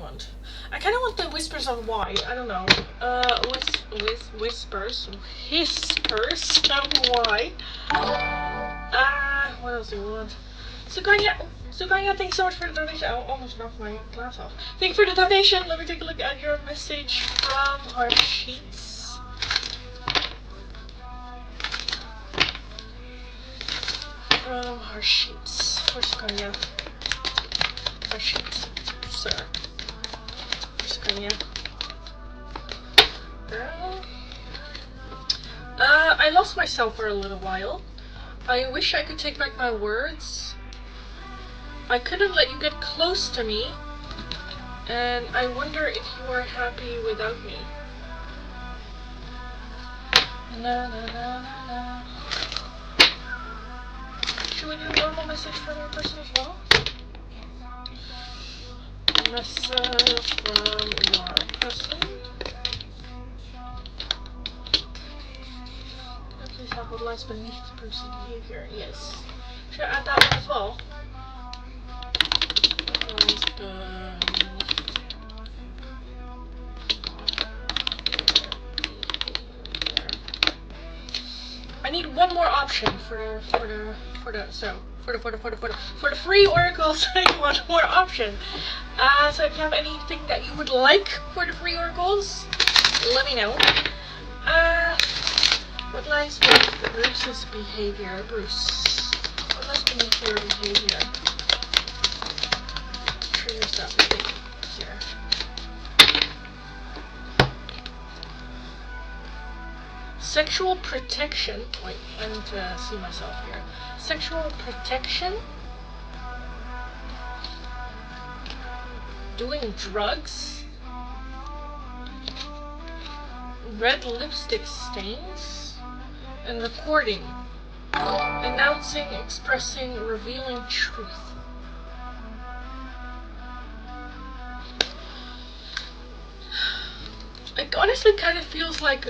want? I kind of want the whispers of why. I don't know. Whispers of why. What else do you want? Suganya, thanks so much for the donation. I almost knocked my glass off. Thank you for the donation. Let me take a look at your message from our sheets. From our sheets. Where's Suganya? Our sheets, sir. Where's Suganya? Girl. I lost myself for a little while. I wish I could take back my words. I couldn't let you get close to me, and I wonder if you are happy without me. Na, na, na, na, na. Should we do a normal message from your person as well? Message from your person. Please have what lies beneath the person's behavior. Yes. Should I add that one as well? I need one more option for the free oracles. I need one more option. So if you have anything that you would like for the free oracles, let me know. What lies beneath Bruce's behavior? Bruce. What lies beneath your behavior? Triggers that behavior. Sexual protection. Wait, I need to see myself here. Sexual protection. Doing drugs. Red lipstick stains. And recording. Announcing, expressing, revealing truth. It honestly kind of feels like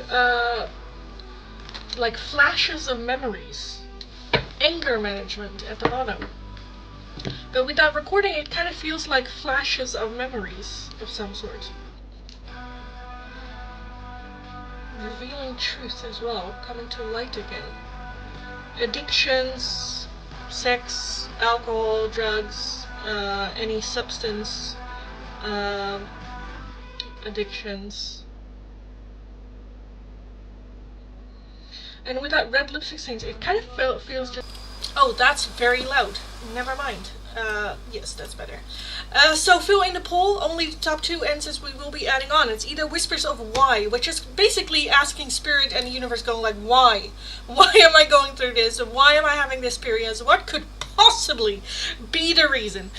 flashes of memories. Anger management at the bottom. But without recording, it kind of feels like flashes of memories of some sort. Revealing truth as well, coming to light again. Addictions, sex, alcohol, drugs, any substance addictions. And with that red lipstick stains, it kind of feels just... Oh, that's very loud. Never mind. Yes, that's better. So fill in the poll. Only the top two answers we will be adding on. It's either Whispers of Why, which is basically asking Spirit and the universe going like, why? Why am I going through this? Why am I having this experience? What could possibly be the reason?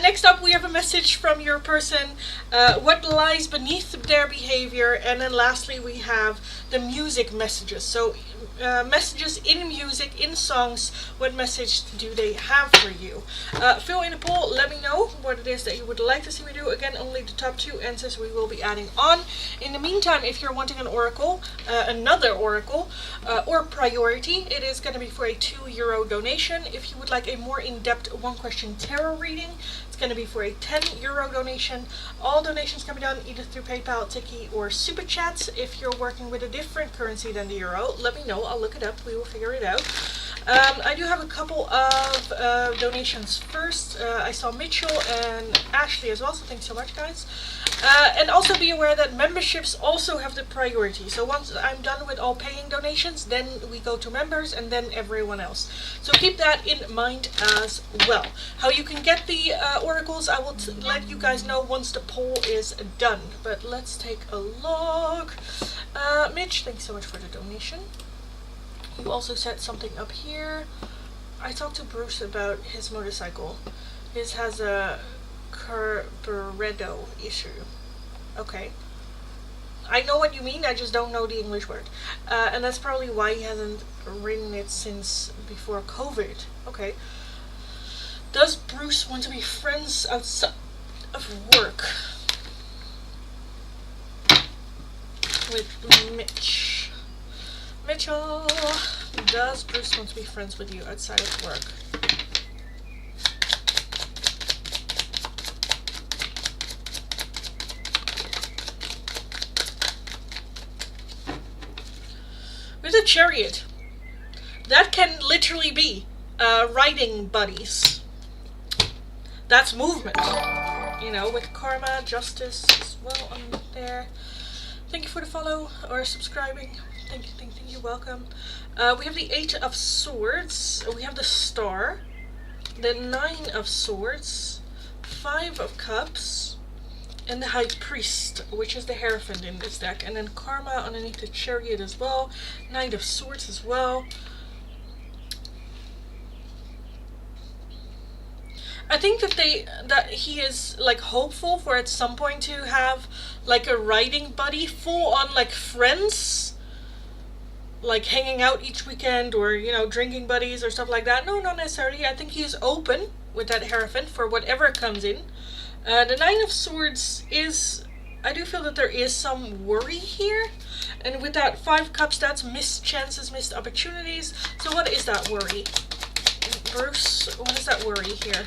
Next up, we have a message from your person. What lies beneath their behavior? And then lastly, we have the music messages. So messages in music, in songs. What message do they have for you? Fill in the poll. Let me know what it is that you would like to see me do. Again, only the top two answers we will be adding on. In the meantime, if you're wanting an oracle, another oracle, or priority, it is going to be for a €2 donation. If you would like a more in-depth one-question tarot reading, it's going to be for a €10 donation. All donations can be done either through PayPal, Tiki, or Super Chats. If you're working with a different currency than the euro, let me know. I'll look it up. We will figure it out. I do have a couple of donations first. I saw Mitchell and Ashley as well, so thanks so much, guys. And also be aware that memberships also have the priority. So once I'm done with all paying donations, then we go to members and then everyone else. So keep that in mind as well. How you can get the oracles, I will let you guys know once the poll is done. But let's take a look. Mitch, thanks so much for the donation. You also said something up here. I talked to Bruce about his motorcycle. His has a carburetor issue. Okay. I know what you mean, I just don't know the English word. And that's probably why he hasn't ridden it since before COVID. Okay. Does Bruce want to be friends outside of work with Mitch? Mitchell, does Bruce want to be friends with you outside of work? I the Chariot. That can literally be riding buddies. That's movement. You know, with karma, justice as well on there. Thank you for the follow or subscribing. Thank you, welcome. We have the 8 of Swords. We have the Star. The 9 of Swords. 5 of Cups. And the High Priest, which is the Hierophant in this deck. And then Karma underneath the Chariot as well. 9 of Swords as well. I think that he is like hopeful for at some point to have like a riding buddy, full on like friends, like hanging out each weekend, or you know, drinking buddies or stuff like that. No, not necessarily. I think he is open with that Hierophant for whatever comes in. The 9 of Swords is, I do feel that there is some worry here, and with that 5 Cups, that's missed chances, missed opportunities. So what is that worry, Bruce? What is that worry here?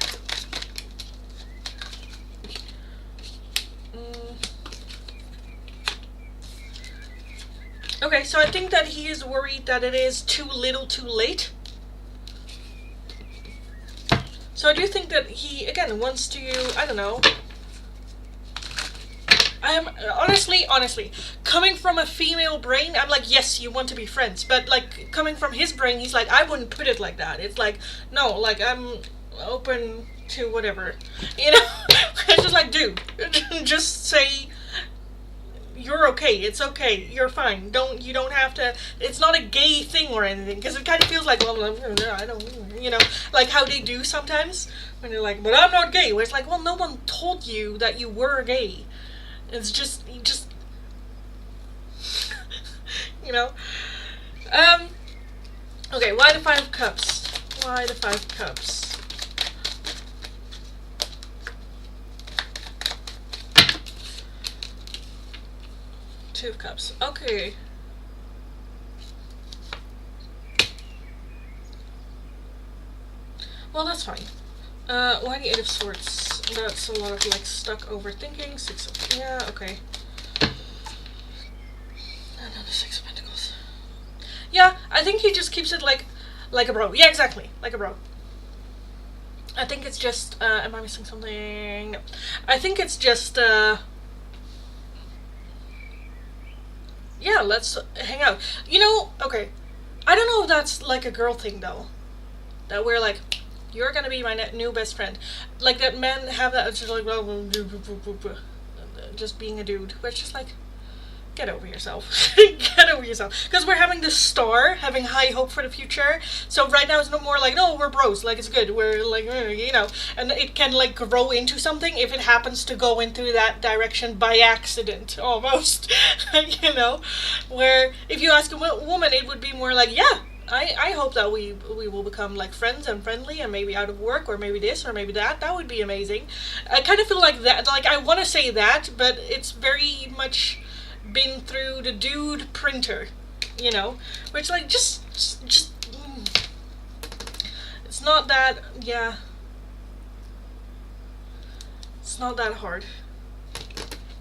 Okay, so I think that he is worried that it is too little too late. So I do think that he, again, wants to, I don't know. I am, honestly, coming from a female brain, I'm like, yes, you want to be friends. But, like, coming from his brain, he's like, I wouldn't put it like that. It's like, no, like, I'm open to whatever. You know? It's just like, dude, just say, you're okay, it's okay, you're fine. You don't have to, it's not a gay thing or anything, because it kind of feels like, well, I don't, you know, like how they do sometimes, when they're like, but I'm not gay, where it's like, well, no one told you that you were gay. It's just, you know. Okay, why the 5 Cups? Why the 5 Cups? Two of Cups. Okay. Well, that's fine. Why the 8 of Swords? That's a lot of like stuck overthinking. 6 of, yeah, okay. And then the 6 of Pentacles. Yeah, I think he just keeps it like a bro. Yeah, exactly, like a bro. I think it's just. Am I missing something? No. I think it's just. Yeah, let's hang out. You know, okay. I don't know if that's like a girl thing though. That we're like, you're gonna be my new best friend. Like that men have that, it's just like, just being a dude. But it's just like, get over yourself. Get over yourself. Because we're having this Star, having high hope for the future. So right now it's no more like, no, we're bros. Like, it's good. We're like, you know. And it can like grow into something if it happens to go into that direction by accident, almost. You know. Where if you ask a woman, it would be more like, yeah, I hope that we will become like friends and friendly, and maybe out of work, or maybe this or maybe that. That would be amazing. I kind of feel like that. Like, I want to say that, but it's very much been through the dude printer, you know, which like just it's not that, yeah, it's not that hard,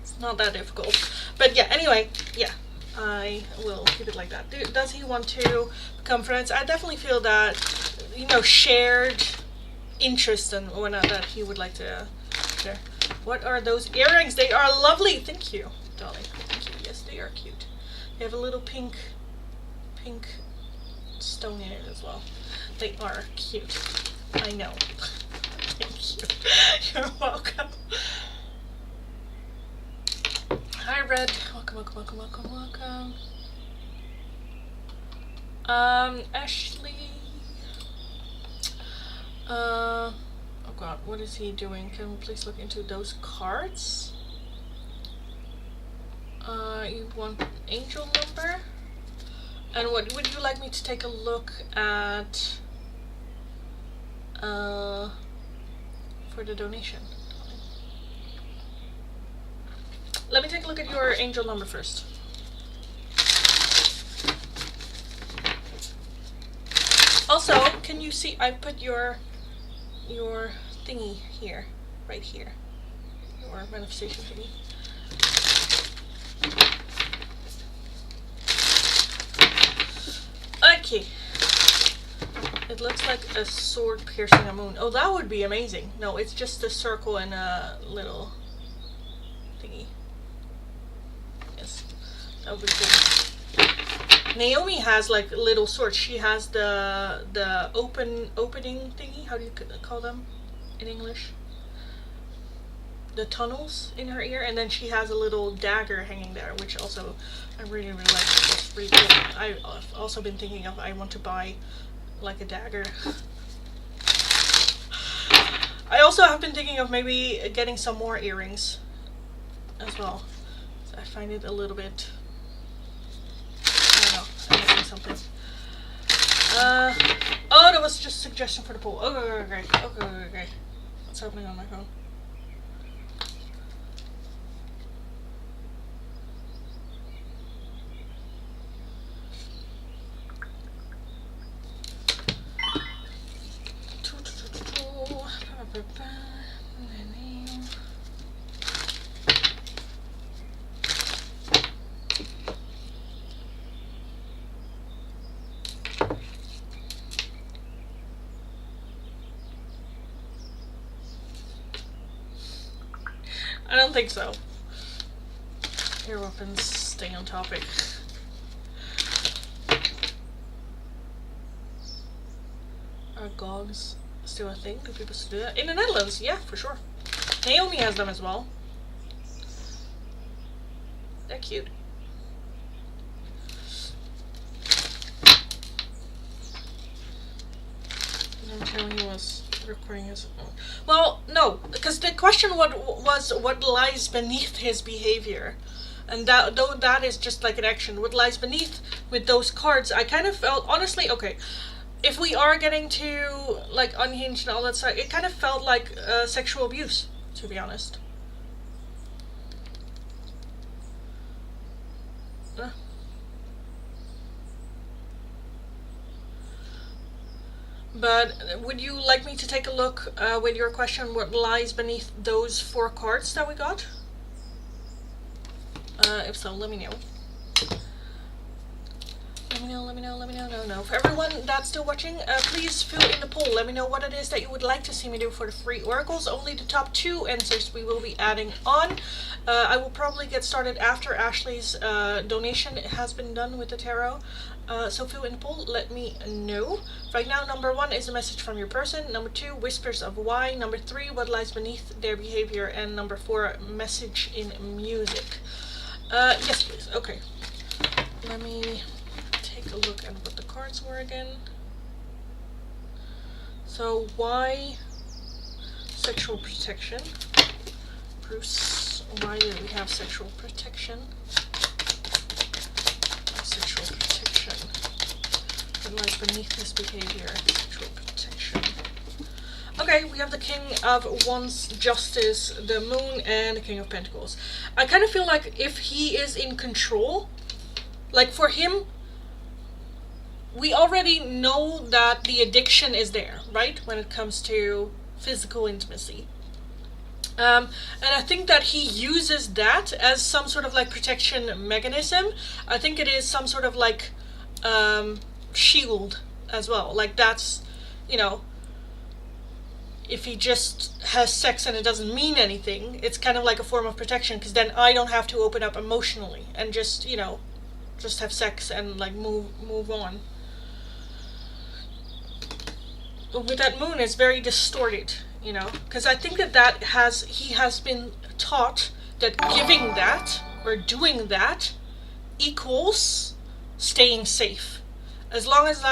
it's not that difficult. But yeah, anyway, yeah, I will keep it like that. Does he want to become friends? I definitely feel that, you know, shared interest and whatnot that he would like to share. What are those earrings? They are lovely. Thank you, darling. Yes, they are cute. They have a little pink stone in it as well. They are cute. I know. Thank you. You're welcome. Hi, Red. Welcome. Ashley. Oh God, what is he doing? Can we please look into those cards? You want angel number? And what would you like me to take a look at for the donation? Let me take a look at your angel number first. Also, can you see I put your thingy here, right here. Your manifestation thingy. Okay. It looks like a sword piercing a moon. Oh, that would be amazing. No, it's just a circle and a little thingy. Yes, that would be cool. Naomi has like little swords. She has the opening thingy. How do you call them in English? The tunnels in her ear, and then she has a little dagger hanging there, which also I really like. It's really cool. I've also been thinking of I want to buy like a dagger. I also have been thinking of maybe getting some more earrings as well. So I find it a little bit, I don't know, I'm missing something. Oh, that was just a suggestion for the poll. Okay. What's happening on my phone? I don't think so. Air weapons, staying on topic. Are gogs still a thing? Do people still do that? In the Netherlands, yeah, for sure. Naomi has them as well. They're cute. I'm telling you was recording his own. Well, no, because the question was what lies beneath his behavior. And though that is just like an action, what lies beneath with those cards, I kind of felt, honestly, okay, if we are getting to like Unhinged and all that stuff, it kind of felt like sexual abuse, to be honest. But would you like me to take a look with your question what lies beneath those 4 cards that we got? If so, let me know. Let me know. No. For everyone that's still watching, please fill in the poll. Let me know what it is that you would like to see me do for the free oracles. Only the top 2 answers we will be adding on. I will probably get started after Ashley's donation has been done with the tarot. So fill in the poll, let me know. Right now, number 1 is a message from your person. Number 2, whispers of why. Number 3, what lies beneath their behavior. And number 4, message in music. Yes, please. Okay. Let me take a look at what the cards were again. So, why sexual protection? Bruce, why do we have sexual protection? Sexual protection. What lies beneath this behavior? Sexual protection. Okay, we have the King of Wands, Justice, the Moon, and the King of Pentacles. I kind of feel like if he is in control, like for him, we already know that the addiction is there, right? When it comes to physical intimacy. And I think that he uses that as some sort of like protection mechanism. I think it is some sort of like shield as well. Like that's, you know, if he just has sex and it doesn't mean anything, it's kind of like a form of protection, because then I don't have to open up emotionally and just, you know, just have sex and like move on. But with that Moon, it's very distorted, you know, because I think that he has been taught that giving that or doing that equals staying safe. As long as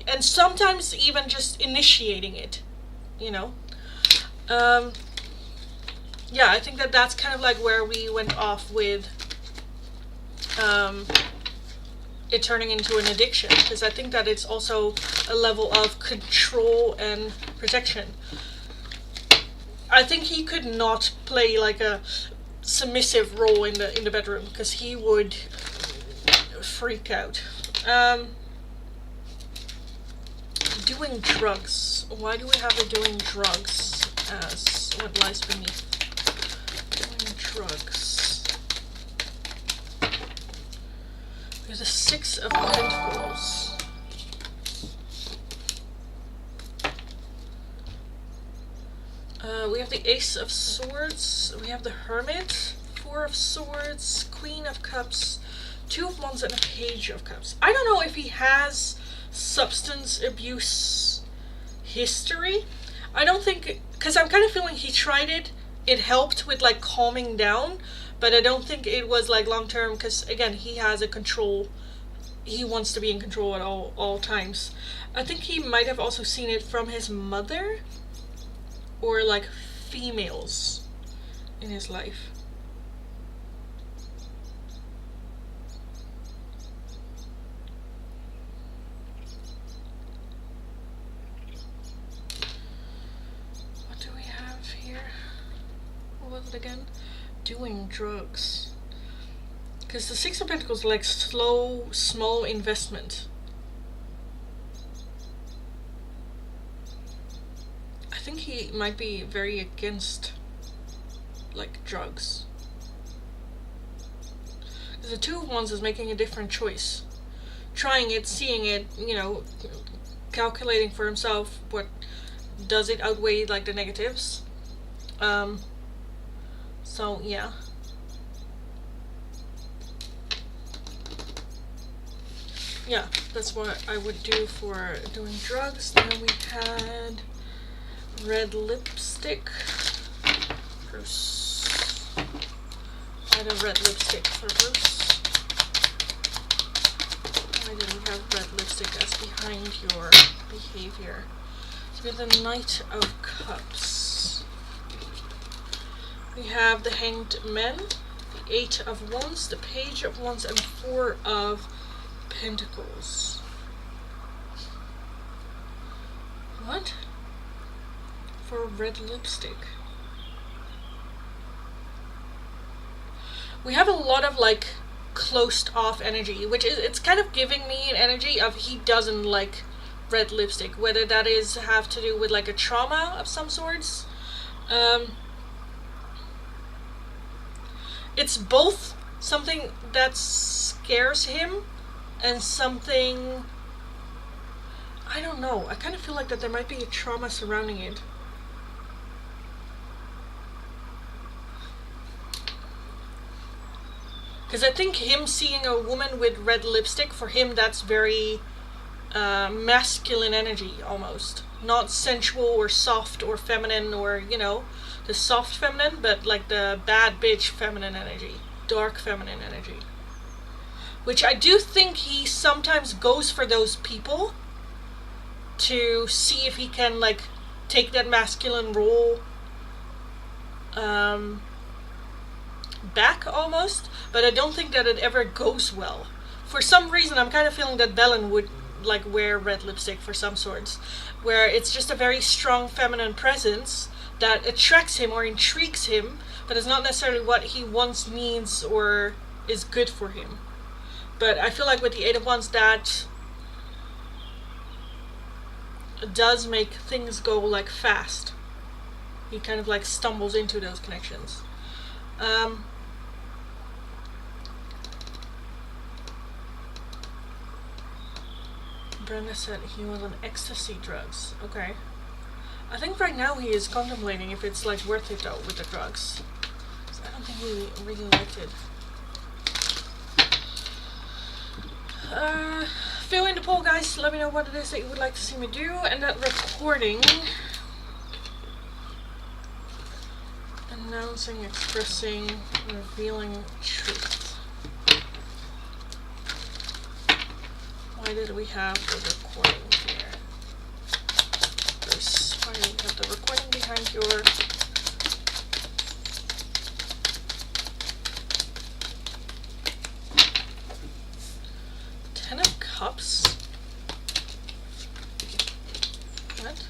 and sometimes even just initiating it, you know. Yeah, I think that's kind of like where we went off with it turning into an addiction, because I think that it's also a level of control and protection. I think he could not play like a submissive role in the bedroom, because he would freak out. Doing drugs. Why do we have the doing drugs as what lies beneath? Doing drugs. There's a Six of Pentacles. We have the Ace of Swords. We have the Hermit. Four of Swords. Queen of Cups. Two of Wands and a Page of Cups. I don't know if he has substance abuse history. I don't think, because I'm kind of feeling he tried it. It helped with like calming down, but I don't think it was like long term, because again, he has a control. He wants to be in control at all times. I think he might have also seen it from his mother or like females in his life. What do we have here? What was it again? Doing drugs. Because the Six of Pentacles is like slow, small investment. I think he might be very against like drugs. Because the Two of Wands is making a different choice. Trying it, seeing it, you know, calculating for himself what does it outweigh like the negatives. So yeah. Yeah, that's what I would do for doing drugs. Then we had red lipstick. Bruce. I had a red lipstick for Bruce. Why did we have red lipstick as behind your behavior? So we have the Knight of Cups. We have the Hanged Men, the Eight of Wands, the Page of Wands, and Four of Pentacles. What? For red lipstick. We have a lot of like closed off energy, which is, it's kind of giving me an energy of he doesn't like red lipstick, whether that is have to do with like a trauma of some sorts. It's both something that scares him and something, I don't know, I kind of feel like that there might be a trauma surrounding it. Because I think him seeing a woman with red lipstick, for him that's very masculine energy almost. Not sensual or soft or feminine or, you know, the soft feminine, but like the bad bitch feminine energy. Dark feminine energy. Which I do think he sometimes goes for those people to see if he can like take that masculine role back almost, but I don't think that it ever goes well. For some reason I'm kind of feeling that Belen would like wear red lipstick for some sorts, where it's just a very strong feminine presence that attracts him or intrigues him, but it's not necessarily what he wants, needs, or is good for him. But I feel like with the Eight of Wands that does make things go like fast. He kind of like stumbles into those connections. Brenda said he was on ecstasy drugs. Okay. I think right now he is contemplating if it's like worth it though with the drugs. So I don't think he really liked it. Fill in the poll, guys. Let me know what it is that you would like to see me do. And that recording. Announcing, expressing, revealing truth. Why did we have the recording here? Why do we have the recording behind your... Ten of Cups. What?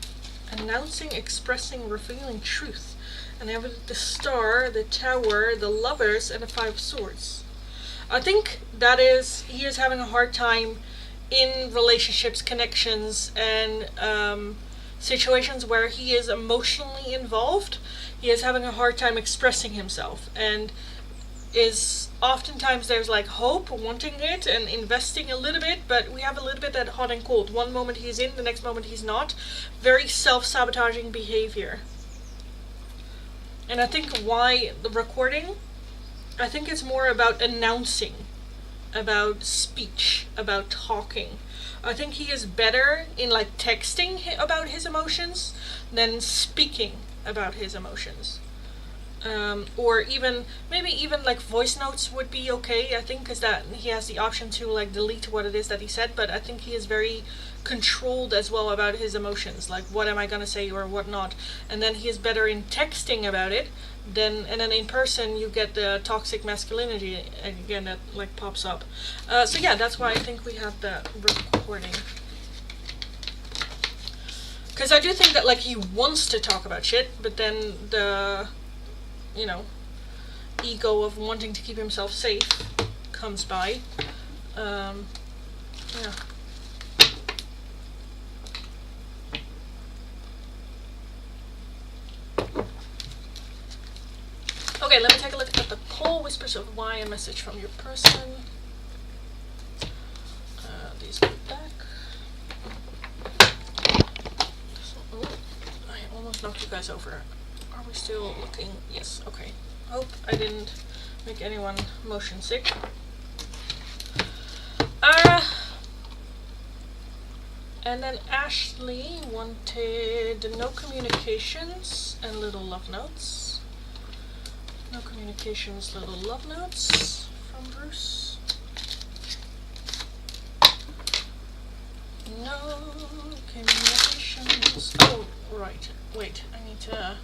Announcing, expressing, revealing truth. And I have the Star, the Tower, the Lovers, and the Five of Swords. I think that is, he is having a hard time in relationships, connections, and situations where he is emotionally involved. He is having a hard time expressing himself. And is oftentimes there's like hope, wanting it and investing a little bit, but we have a little bit that hot and cold. One moment he's in, the next moment he's not. Very self-sabotaging behavior. And I think why the recording, I think it's more about announcing, about speech, about talking. I think he is better in like texting about his emotions than speaking about his emotions. Or even, maybe even like voice notes would be okay, I think, because that he has the option to like delete what it is that he said, but I think he is very controlled as well about his emotions, like what am I gonna say or what not. And then he is better in texting about it than, and then in person you get the toxic masculinity again that like pops up. So yeah, that's why I think we have the recording. Because I do think that like he wants to talk about shit, but then the, you know, ego of wanting to keep himself safe comes by. Yeah. Okay, let me take a look at the poll. Whispers of why, a message from your person. These go back. Oh, I almost knocked you guys over. Are we still looking? Yes, okay. Hope I didn't make anyone motion sick. And then Ashley wanted no communications and little love notes. No communications, little love notes from Bruce. No communications. Oh, right. Wait, I need to...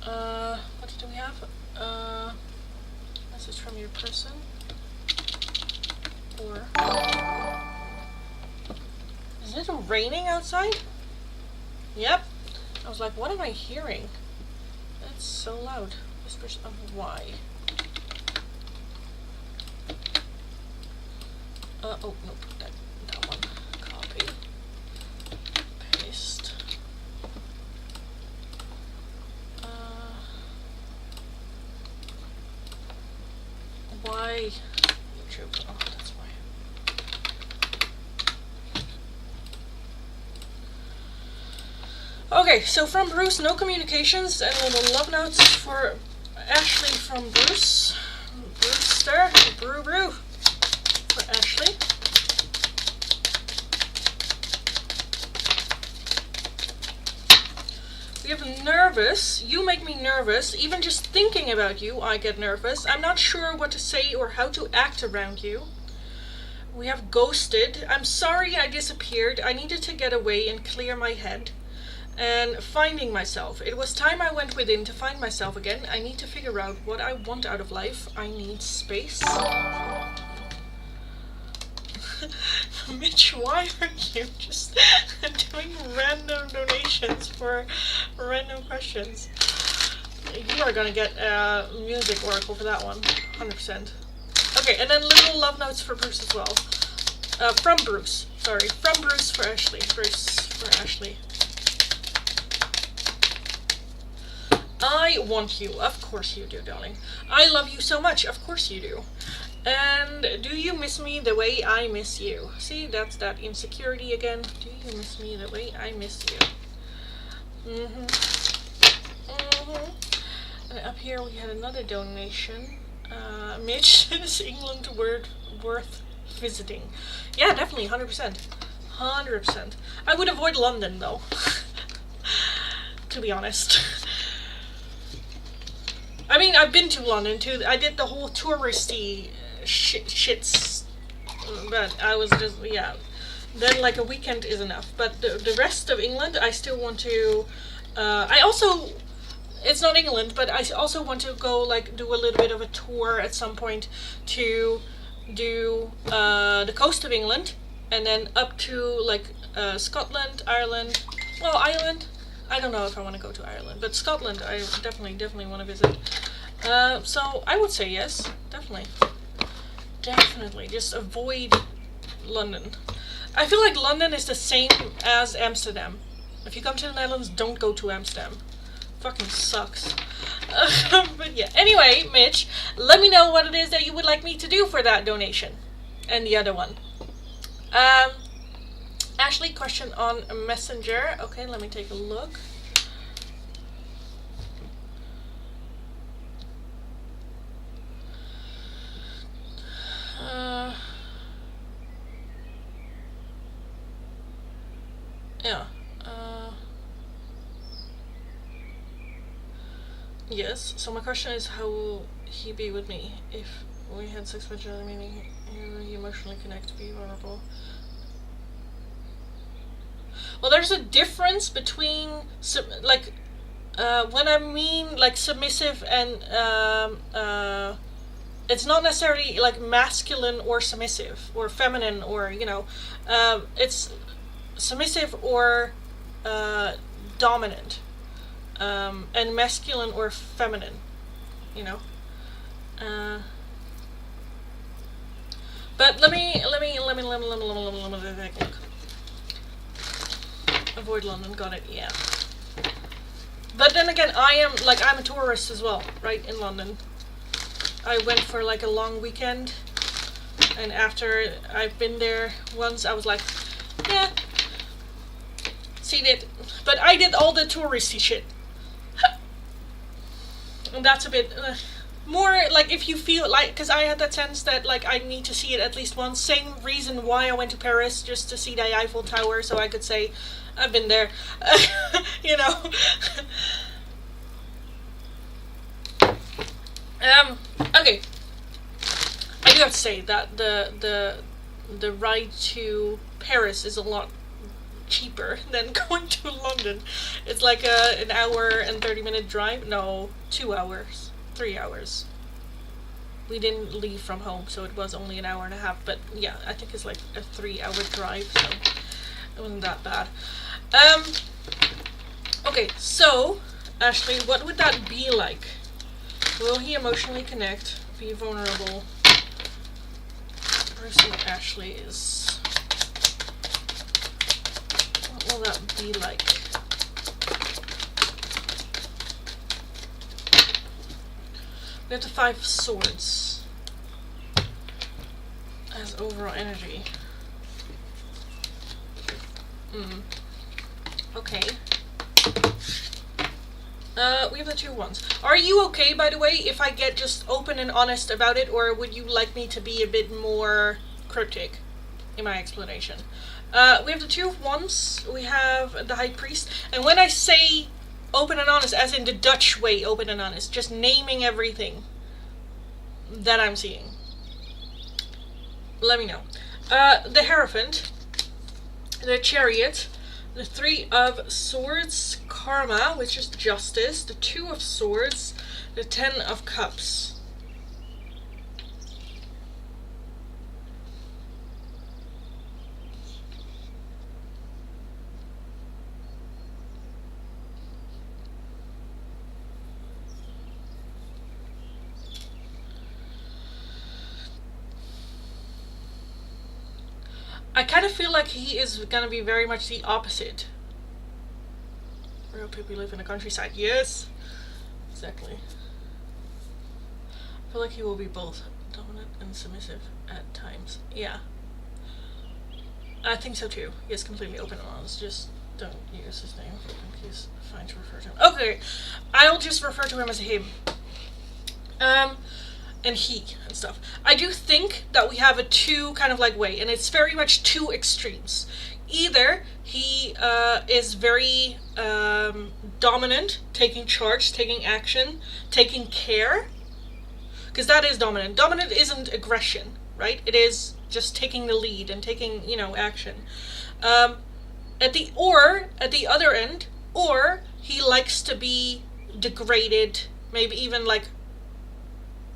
what do we have? Message from your person. Or... Is it raining outside? Yep. I was like, what am I hearing? That's so loud. Whispers of why. Oh, nope. That one. Copy. Paste. Why YouTube? Oh, that's why. Okay, so from Bruce, no communications and little love notes for Ashley from Bruce. Brewster, brew for Ashley. We have nervous. You make me nervous. Even just thinking about you, I get nervous. I'm not sure what to say or how to act around you. We have ghosted. I'm sorry I disappeared. I needed to get away and clear my head. And finding myself. It was time I went within to find myself again. I need to figure out what I want out of life. I need space. Mitch, why are you just doing random donations for random questions? You are gonna get a music oracle for that one, 100%. Okay, and then little love notes for Bruce as well. From Bruce, sorry, from Bruce for Ashley. Bruce for Ashley. I want you, of course you do, darling. I love you so much, of course you do. And do you miss me the way I miss you? See, that's that insecurity again. Do you miss me the way I miss you? And up here we had another donation. Mitch, is England worth visiting? Yeah, definitely, 100%. 100%. I would avoid London though. To be honest. I mean, I've been to London too. I did the whole touristy shits, but I was just, yeah. Then like a weekend is enough. But the rest of England, I still want to. I also, it's not England, but I also want to go like do a little bit of a tour at some point to do the coast of England, and then up to like Scotland, Ireland. Well, Ireland. I don't know if I want to go to Ireland, but Scotland I definitely want to visit. So I would say yes, definitely. Definitely, just avoid London. I feel like London is the same as Amsterdam. If you come to the Netherlands, don't go to Amsterdam. fucking sucks. But yeah, anyway, Mitch, let me know what it is that you would like me to do for that donation. And the other one. Ashley, question on Messenger. Okay, let me take a look. Yeah. Yes. So my question is, how will he be with me if we had sex vagina? Meaning, he emotionally connect, be vulnerable. Well, there's a difference between when I mean like submissive and it's not necessarily like masculine or submissive or feminine or it's submissive or dominant, and masculine or feminine, but let me take a look. Avoid London, got it, yeah. But then again, I'm a tourist as well, right, in London. I went for like a long weekend, and after I've been there once, I was like, yeah, seen it. But I did all the touristy shit. And that's a bit more like, if you feel like, because I had that sense that like I need to see it at least once. Same reason why I went to Paris, just to see the Eiffel Tower, so I could say I've been there. Okay. I do have to say that the ride to Paris is a lot cheaper than going to London. It's like an hour and 30-minute drive. No, 2 hours, 3 hours. We didn't leave from home, so it was only an hour and a half. But yeah, I think it's like a 3-hour drive, so it wasn't that bad. Okay, so Ashley, what would that be like? Will he emotionally connect? Be vulnerable? Person Ashley is. What will that be like? We have the 5 of Swords as overall energy. Okay. We have the 2 Wands. Are you okay, by the way, if I get just open and honest about it, or would you like me to be a bit more cryptic in my explanation? We have the 2 of Wands, we have the High Priest, and when I say open and honest, as in the Dutch way, open and honest, just naming everything that I'm seeing, let me know. The Hierophant, the Chariot, the 3 of Swords, Karma, which is justice, the 2 of Swords, the 10 of Cups. I kind of feel like he is gonna be very much the opposite. Real people live in the countryside. Yes, exactly. I feel like he will be both dominant and submissive at times. Yeah, I think so too. He is completely open and honest. Just don't use his name. He's fine to refer to him. Okay, I'll just refer to him as him. And he and stuff. I do think that we have a 2 kind of like way, and it's very much 2 extremes. Either he is very dominant, taking charge, taking action, taking care, because that is dominant. Dominant isn't aggression, right? It is just taking the lead and taking, action. At the other end, or he likes to be degraded, maybe even like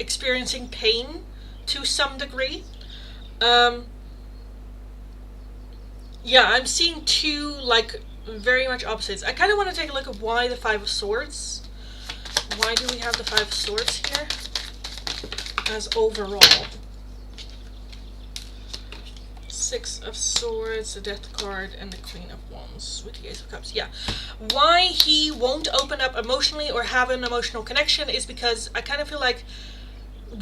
experiencing pain to some degree. Yeah, I'm seeing 2 like very much opposites. I kind of want to take a look at why the 5 of Swords. Why do we have the 5 of Swords here as overall? Six of Swords, the Death card, and the Queen of Wands with the Ace of Cups. Yeah. Why he won't open up emotionally or have an emotional connection is because I kind of feel like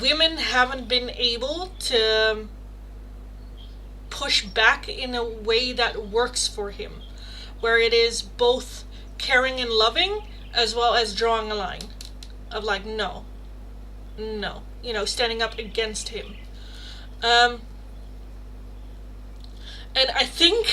women haven't been able to push back in a way that works for him, where it is both caring and loving as well as drawing a line of like, no, standing up against him. And I think,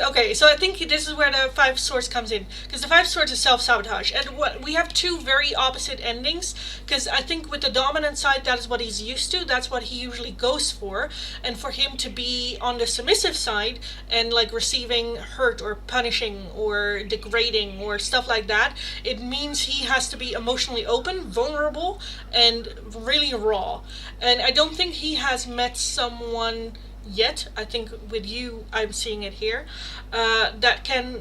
okay, so I think this is where the Five of Swords comes in, because the Five of Swords is self-sabotage, and what we have two very opposite endings, because I think with the dominant side, that is what he's used to, that's what he usually goes for, and for him to be on the submissive side, and like receiving hurt, or punishing, or degrading, or stuff like that, it means he has to be emotionally open, vulnerable, and really raw, and I don't think he has met someone yet, I think with you, I'm seeing it here, that can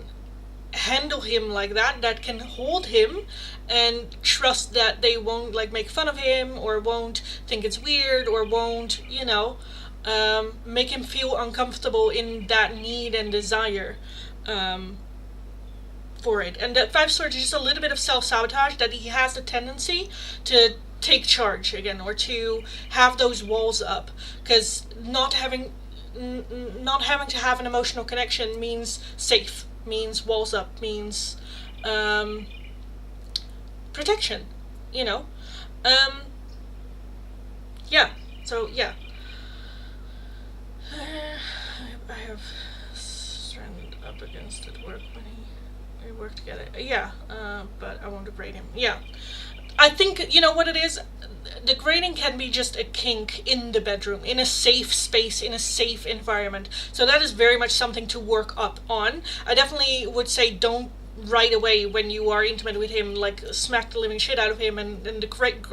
handle him like that can hold him and trust that they won't like make fun of him, or won't think it's weird, or won't, make him feel uncomfortable in that need and desire for it. And that Five Swords is just a little bit of self-sabotage, that he has the tendency to take charge again, or to have those walls up, because not having to have an emotional connection means safe, means walls up, means protection, yeah, so yeah, I have stranded up against it work when we work together, but I won't degrade him. I think, you know what it is? Degrading can be just a kink in the bedroom, in a safe space, in a safe environment. So that is very much something to work up on. I definitely would say don't right away when you are intimate with him, like smack the living shit out of him and degrade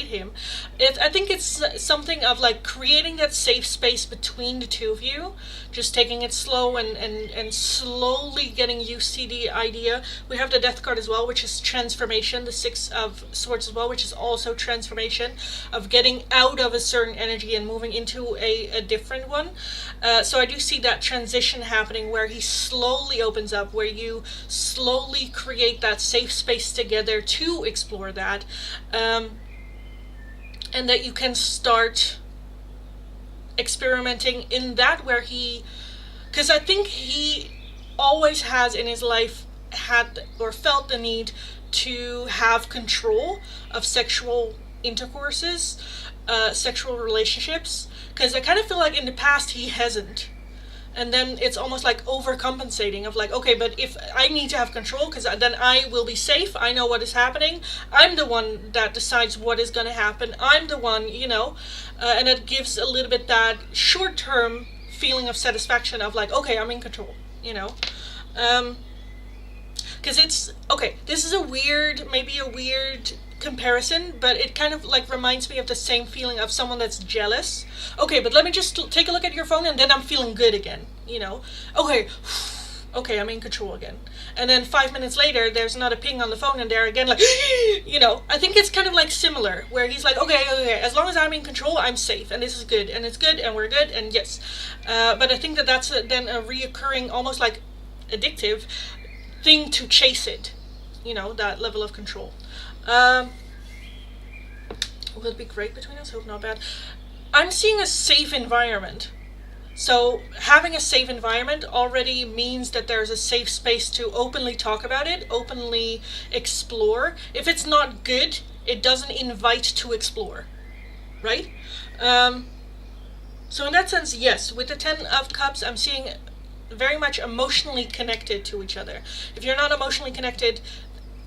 him. I think it's something of like creating that safe space between the two of you, just taking it slow and slowly getting used to the idea. We have the Death card as well, which is transformation, the Six of Swords as well, which is also transformation, of getting out of a certain energy and moving into a different one. So I do see that transition happening, where he slowly opens up, where you slowly create that safe space together to explore that, and that you can start experimenting in that, where because I think he always has in his life had or felt the need to have control of sexual intercourses, sexual relationships, because I kind of feel like in the past he hasn't. And then it's almost like overcompensating of like, okay, but if I need to have control, because then I will be safe, I know what is happening, I'm the one that decides what is going to happen, I'm the one, and it gives a little bit that short-term feeling of satisfaction of like, okay, I'm in control, because it's, okay, this is maybe a weird comparison, but it kind of like reminds me of the same feeling of someone that's jealous. Okay, but let me just take a look at your phone and then I'm feeling good again, okay, I'm in control again. And then 5 minutes later, there's another ping on the phone and they're again like, I think it's kind of like similar, where he's like, okay, as long as I'm in control, I'm safe, and this is good, and it's good, and we're good, and yes. But I think that's then a reoccurring, almost like addictive thing to chase it, that level of control. Will it be great between us? Hope not bad. I'm seeing a safe environment. So having a safe environment already means that there's a safe space to openly talk about it, openly explore. If it's not good, it doesn't invite to explore, right? So in that sense, yes, with the Ten of Cups, I'm seeing very much emotionally connected to each other. If you're not emotionally connected,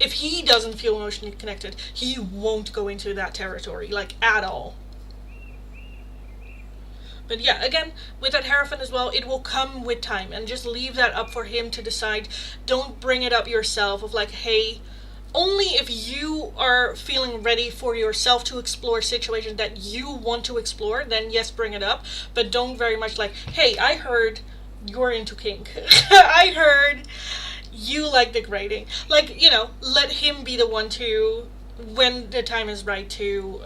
if he doesn't feel emotionally connected, he won't go into that territory, like, at all. But yeah, again, with that Hierophant as well, it will come with time, and just leave that up for him to decide. Don't bring it up yourself of like, hey, only if you are feeling ready for yourself to explore situations that you want to explore, then yes, bring it up. But don't very much like, hey, I heard you're into kink. I heard you like degrading. Like, let him be the one to, when the time is right, to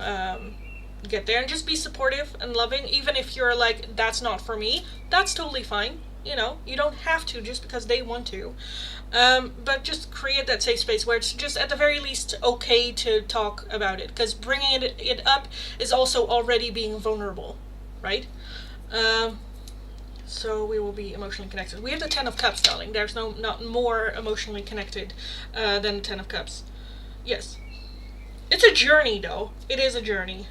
get there, and just be supportive and loving. Even if you're like, that's not for me, that's totally fine. You know, you don't have to just because they want to. But just create that safe space where it's just at the very least okay to talk about it, because bringing it up is also already being vulnerable, right? So we will be emotionally connected. We have the 10 of Cups, darling. There's not more emotionally connected than the 10 of Cups. Yes. It's a journey, though. It is a journey.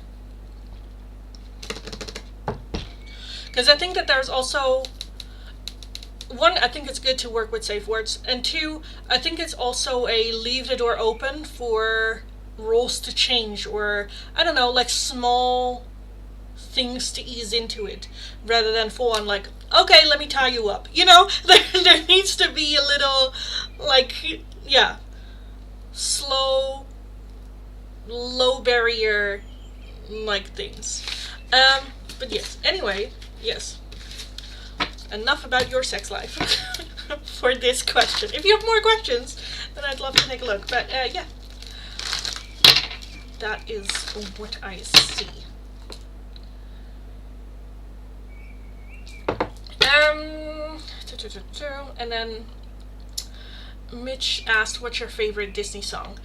Because I think that there's also... One, I think it's good to work with safe words. And two, I think it's also a leave the door open for roles to change. Or, I don't know, like small things to ease into it. Rather than full on like, okay, let me tie you up. You know, there needs to be a little, like, yeah, slow, low barrier, like, things. But yes, anyway, yes. Enough about your sex life for this question. If you have more questions, then I'd love to take a look. But, yeah. That is what I see. And then Mitch asked, what's your favorite Disney song?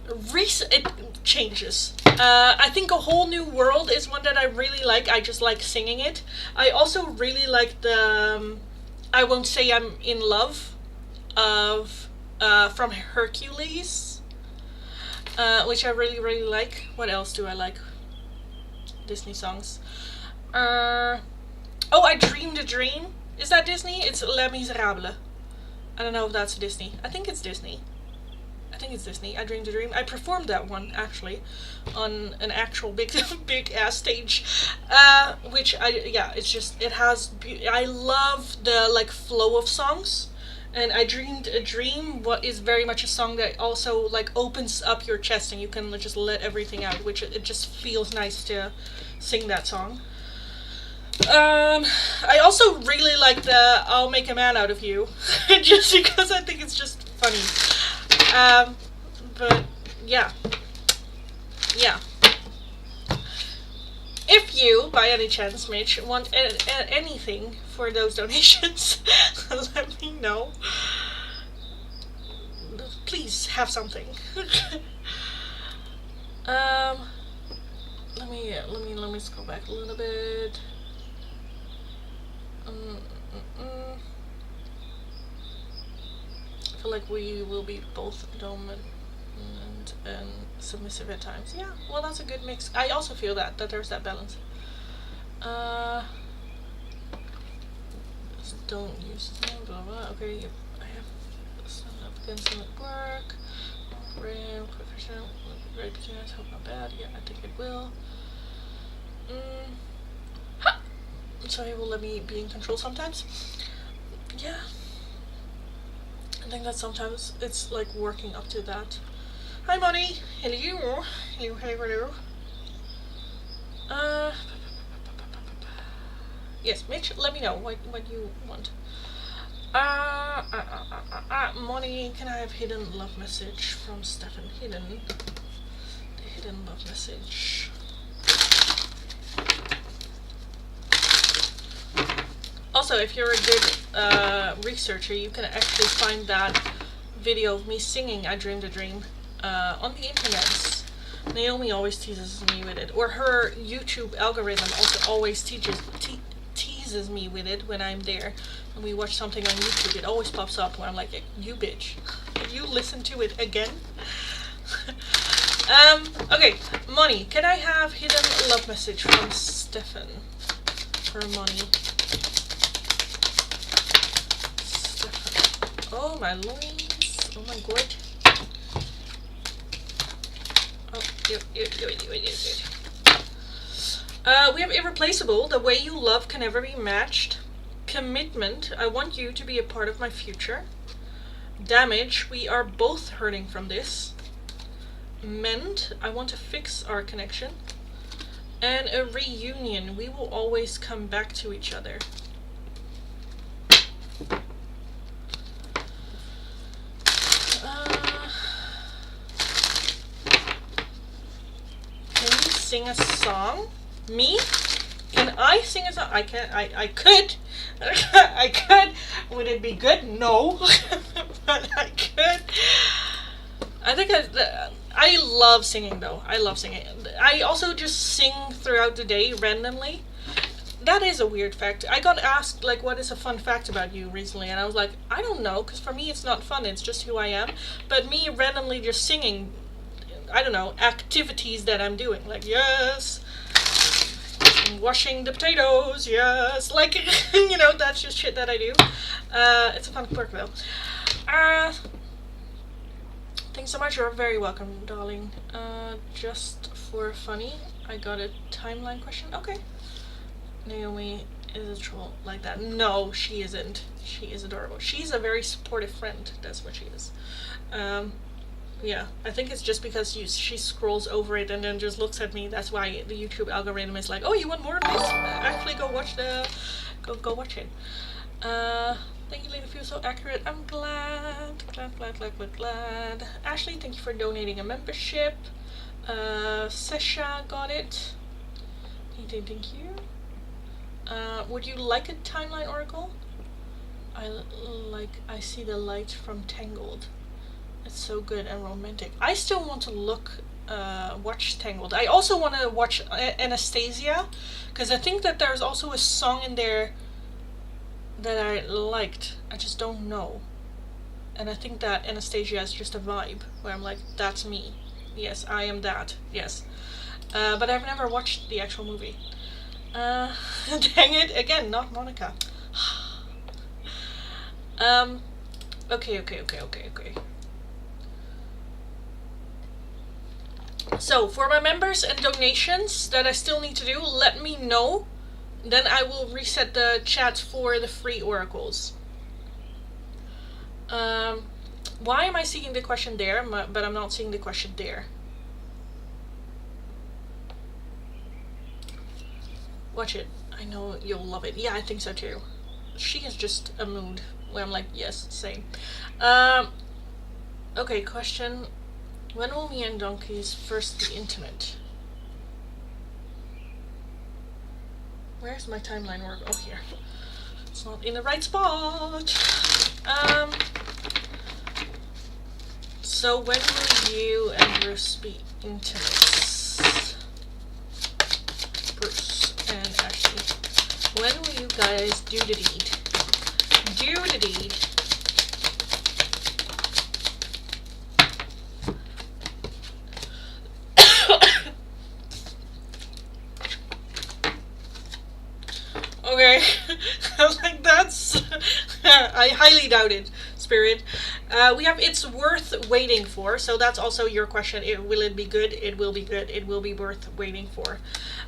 It changes. I think A Whole New World is one that I really like. I just like singing it. I also really like the I Won't Say I'm in Love of from Hercules, which I really, really like. What else do I like? Disney songs. Oh, I Dreamed a Dream. Is that Disney? It's Les Miserables. I don't know if that's Disney. I think it's Disney. I Dreamed a Dream. I performed that one, actually, on an actual big ass stage. Which, I love the, like, flow of songs. And I Dreamed a Dream, what is very much a song that also, like, opens up your chest and you can just let everything out, which it just feels nice to sing that song. I also really like the I'll Make a Man Out of You, just because I think it's just funny. But yeah. If you, by any chance, Mitch, want anything for those donations, let me know. Please have something. Let me scroll back a little bit. I feel like we will be both dominant and submissive at times. Yeah, well, that's a good mix. I also feel that there's that balance. Just don't use them, blah blah. Okay, I have stand up against them at work. Real professional, great chance. Hope not bad. Yeah, I think it will. So he will let me be in control sometimes. Yeah. I think that sometimes it's like working up to that. Hi, Money. Hello. Hello. Yes, Mitch, let me know what you want. Money, can I have hidden love message from Stefan? The hidden love message. Also, if you're a good researcher, you can actually find that video of me singing I Dreamed a Dream on the internet. Naomi always teases me with it. Or her YouTube algorithm also always teases me with it when I'm there. When we watch something on YouTube, it always pops up where I'm like, you bitch, did you listen to it again? Okay, Money, can I have hidden love message from Stefan for Money? Oh my loins. Oh my god. Oh, we have Irreplaceable. The way you love can never be matched. Commitment. I want you to be a part of my future. Damage. We are both hurting from this. Mend. I want to fix our connection. And a reunion. We will always come back to each other. Can you sing a song? Me? Can I sing a song? I can't. I could. I could. Would it be good? No. But I could. I think I love singing though. I love singing. I also just sing throughout the day randomly. That is a weird fact. I got asked, like, what is a fun fact about you recently? And I was like, I don't know, because for me it's not fun, it's just who I am. But me randomly just singing, I don't know, activities that I'm doing. Like, yes, washing the potatoes, yes. Like, you know, that's just shit that I do. It's a fun quirk, though. Thanks so much, you're very welcome, darling. Just for funny, I got a timeline question. Okay. Naomi is a troll like that. No, she isn't. She is adorable. She's a very supportive friend. That's what she is. Yeah, I think it's just because she scrolls over it and then just looks at me. That's why the YouTube algorithm is like, oh, you want more of this? Actually, go watch go watch it. Thank you, Lady. Feel so accurate. I'm glad. Ashley, thank you for donating a membership. Sesha got it. Thank you. Would you like a timeline oracle? I see the light from Tangled. It's so good and romantic. I still want to watch Tangled. I also want to watch Anastasia, because I think that there's also a song in there that I liked. I just don't know. And I think that Anastasia is just a vibe, where I'm like, that's me. Yes, I am that. Yes. But I've never watched the actual movie. Dang it, again, not Monica. Okay. So, for my members and donations that I still need to do, let me know. Then I will reset the chat for the free oracles. Why am I seeing the question there, but I'm not seeing the question there? Watch it. I know you'll love it. Yeah, I think so too. She is just a mood where I'm like, yes, same. Okay, question. When will me and Donkeys first be intimate? Where's my timeline work? Oh, here. It's not in the right spot. So when will you and Bruce be intimate? Bruce and Ashley. When will you guys do the deed? Do the deed. Okay. Like, that's... I highly doubt it, Spirit. We have It's Worth Waiting For, so that's also your question. Will it be good? It will be good. It will be worth waiting for.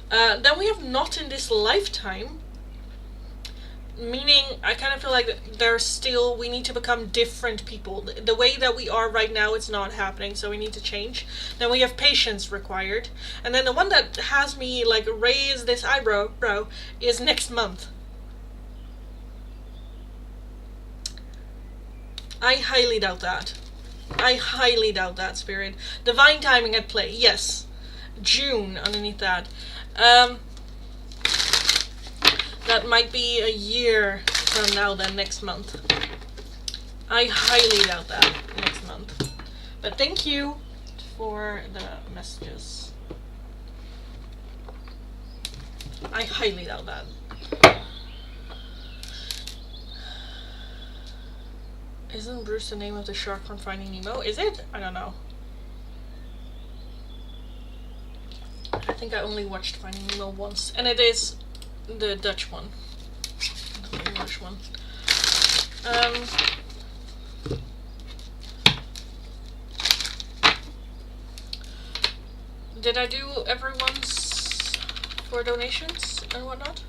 Then we have Not in This Lifetime, meaning I kind of feel like we need to become different people. The way that we are right now, it's not happening, so we need to change. Then we have Patience Required. And then the one that has me, like, raise this eyebrow is Next Month. I highly doubt that. I highly doubt that, Spirit. Divine Timing at Play. Yes. June underneath that. That might be a year from now then, next month. I highly doubt that next month. But thank you for the messages. I highly doubt that. Isn't Bruce the name of the shark from Finding Nemo? Is it? I don't know. I think I only watched Finding Nemo once. And it is the Dutch one. Not the English one. Did I do everyone's for donations and whatnot?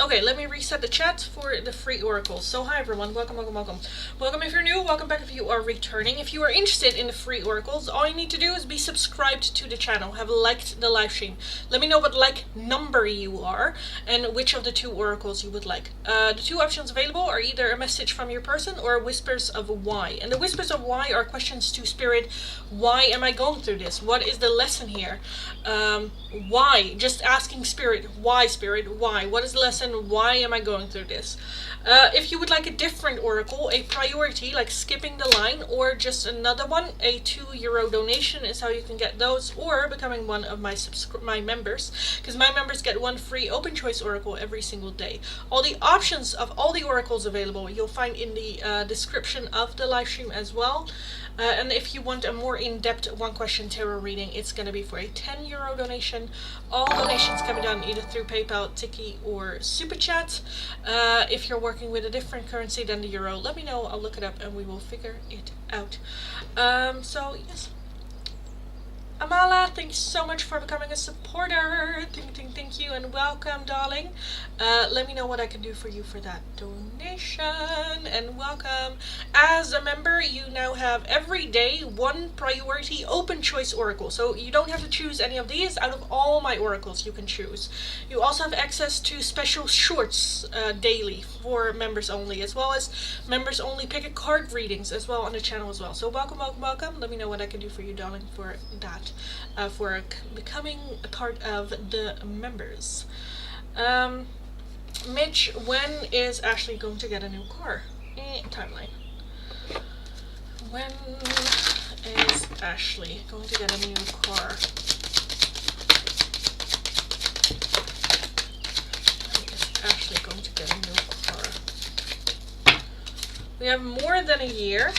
Okay, let me reset the chat for the free oracles. So hi everyone, welcome, welcome, welcome. Welcome if you're new, welcome back if you are returning. If you are interested in the free oracles, all you need to do is be subscribed to the channel, have liked the live stream. Let me know what like number you are and which of the 2 oracles you would like. The 2 options available are either a message from your person or whispers of why. And the whispers of why are questions to spirit. Why am I going through this? What is the lesson here? Why? Just asking spirit, why spirit, why? What is the lesson? Why am I going through this? If you would like a different oracle, a priority, like skipping the line, or just another one, a €2 donation is how you can get those, or becoming one of my members, because my members get 1 free open choice oracle every single day. All the options of all the oracles available you'll find in the description of the live stream as well. And if you want a more in-depth 1 question tarot reading, it's going to be for a €10 donation. All donations can be done either through PayPal, Tiki, or Super Chat. If you're working with a different currency than the euro, let me know. I'll look it up and we will figure it out. So yes. Amala, thank you so much for becoming a supporter. Thank you, and welcome, darling. Let me know what I can do for you for that donation, and welcome. As a member, you now have every day 1 priority open choice oracle, so you don't have to choose any of these. Out of all my oracles you can choose. You also have access to special shorts daily for members only, as well as members only pick a card readings as well on the channel as well. So welcome, welcome, welcome. Let me know what I can do for you, darling, for that. For becoming a part of the members. Mitch, when is Ashley going to get a new car? Timeline. When is Ashley going to get a new car? When is Ashley going to get a new car? We have more than a year,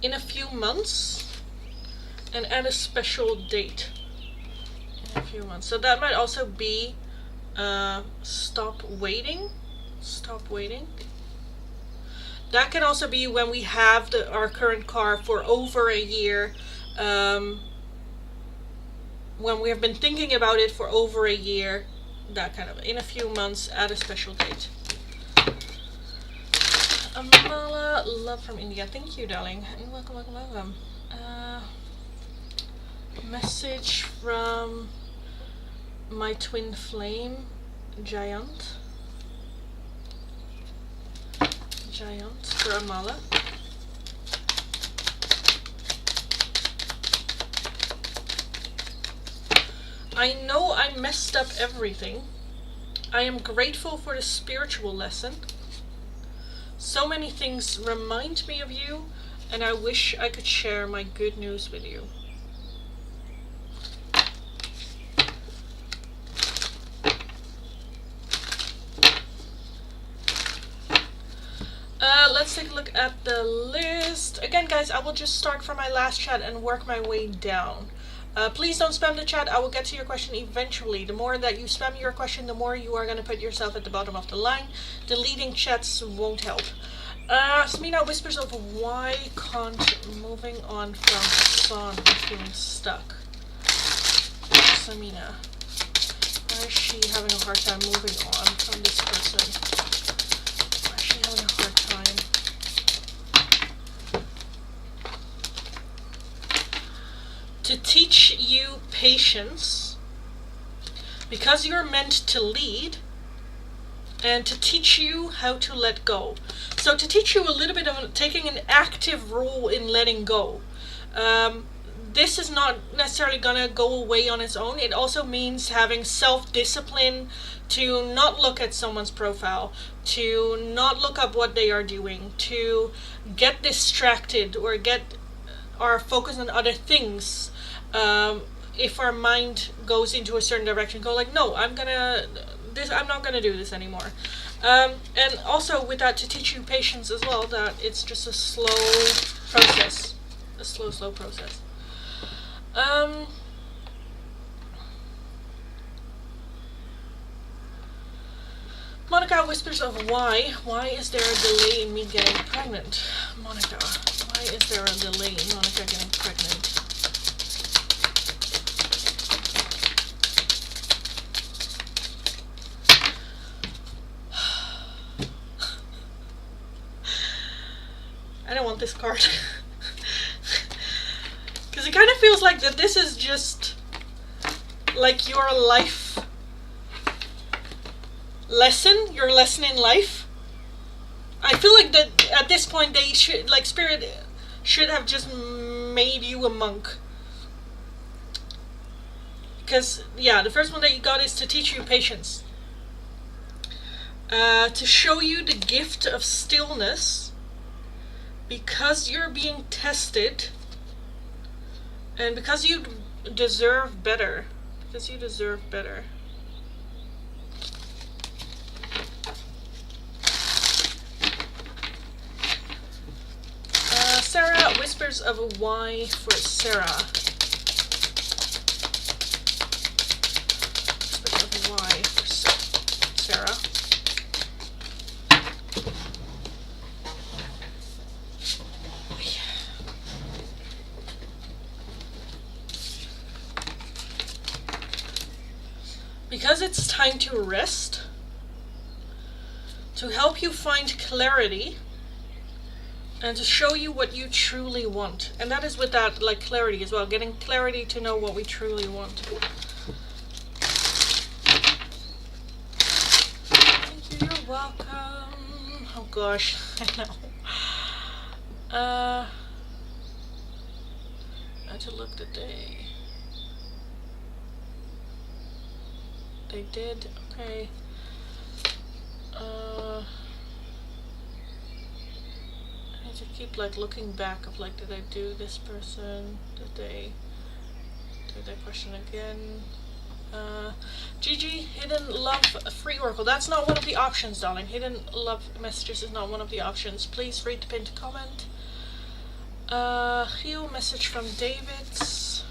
in a few months, and at a special date in a few months. So that might also be stop waiting. That can also be when we have our current car for over a year, when we have been thinking about it for over a year, that kind of, in a few months at a special date. Amala, love from India. Thank you, darling, and welcome, welcome, welcome. Message from my twin flame, Giant for Amala. I know I messed up everything. I am grateful for the spiritual lesson. So many things remind me of you, and I wish I could share my good news with you. Let's take a look at the list. Again, guys, I will just start from my last chat and work my way down. Please don't spam the chat. I will get to your question eventually. The more that you spam your question, the more you are going to put yourself at the bottom of the line. Deleting chats won't help. Smina whispers of why can't moving on from Hassan be feeling stuck. Samina, why is she having a hard time moving on from this person? Why is she having a hard time? To teach you patience, because you're meant to lead, and to teach you how to let go. So to teach you a little bit of taking an active role in letting go. This is not necessarily gonna go away on its own. It also means having self-discipline to not look at someone's profile, to not look up what they are doing, to get distracted or get our focus on other things. If our mind goes into a certain direction, go like, no, I'm not gonna do this anymore. And also with that, to teach you patience as well, that it's just a slow process. A slow process. Monica whispers of why. Why is there a delay in me getting pregnant? Monica, why is there a delay in Monica getting pregnant? this card. Because it kind of feels like that this is just like your life lesson, your lesson in life. I feel like that at this point they should, like, Spirit should have just made you a monk. Because, yeah, the first one that you got is to teach you patience. To show you the gift of stillness. Because you're being tested. And because you deserve better. Because you deserve better. Sarah, Whispers of a Y for Sarah. Whispers of a Y for Sarah. Because it's time to rest, to help you find clarity, and to show you what you truly want. And that is with that, like, clarity as well, getting clarity to know what we truly want. Thank you, you're welcome. Oh gosh, I know. I had to look the day. They did, okay. I need to keep, like, looking back of, like, did I do this person? Did they do that question again? Gigi, Hidden Love Free Oracle. That's not one of the options, darling. Hidden Love Messages is not one of the options. Please read the pinned comment. Geo, message from David's.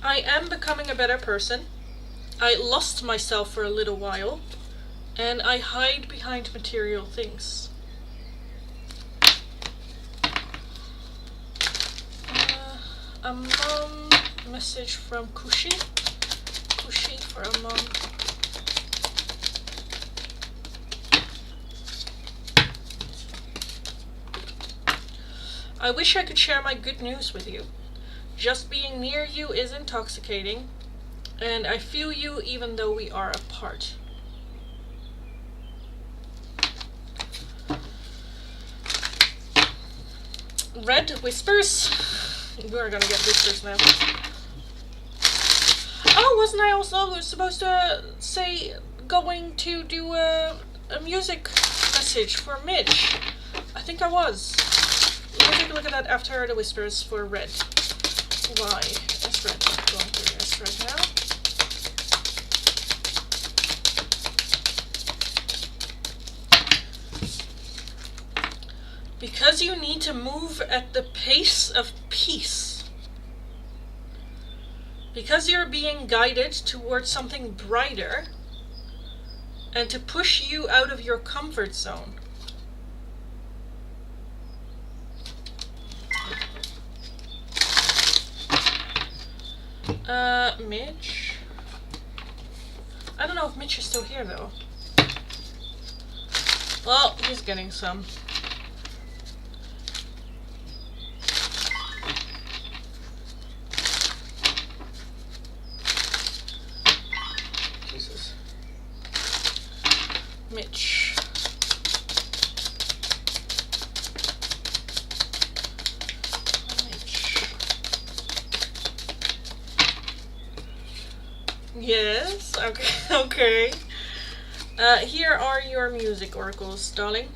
I am becoming a better person. I lost myself for a little while, and I hide behind material things. A mom message from Kushi. Kushi for a mom. I wish I could share my good news with you. Just being near you is intoxicating, and I feel you even though we are apart. Red Whispers. We're gonna get Whispers now. Oh, wasn't I also supposed to say going to do a music message for Mitch? I think I was. Let me take a look at that after the Whispers for Red. Why is Red not going through this right now? Because you need to move at the pace of peace. Because you're being guided towards something brighter and to push you out of your comfort zone. Mitch? I don't know if Mitch is still here though. Well, he's getting some. Jesus. Mitch. Yes, okay. Here are your music oracles, darling.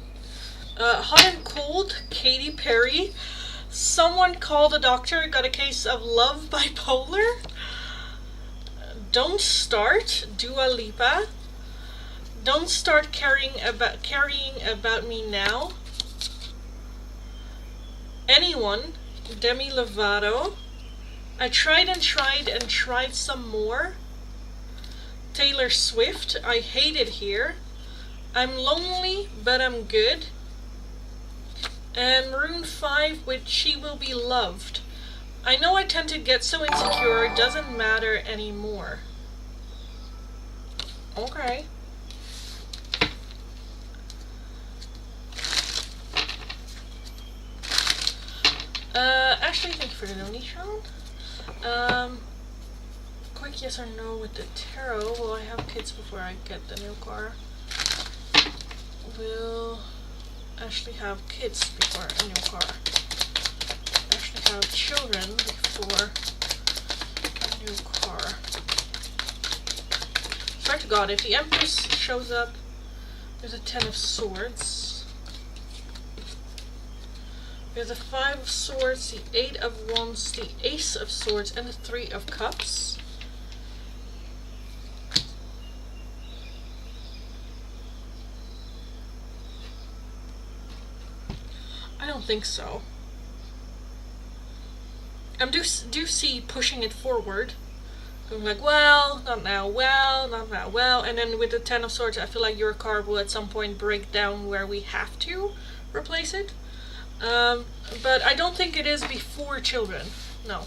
Hot and Cold, Katy Perry. Someone called a doctor, got a case of love bipolar. Don't Start, Dua Lipa. Don't Start Carrying About Me Now. Anyone, Demi Lovato. I tried and tried some more. Taylor Swift, I Hate It Here. I'm Lonely, But I'm Good. And Maroon 5 with She Will Be Loved. I know I tend to get so insecure, it doesn't matter anymore. Okay. Ashley, thank you for the donation. Quick yes or no with the tarot. Will I have kids before I get the new car? Will Ashley have kids before a new car? Ashley have children before a new car? Swear to God, if the Empress shows up, there's a 10 of Swords. There's a 5 of Swords, the 8 of Wands, the Ace of Swords, and the 3 of Cups. I don't think so. I do see pushing it forward. I'm like, well, not now, well, not now, well. And then with the 10 of Swords, I feel like your car will at some point break down where we have to replace it. But I don't think it is before children. No.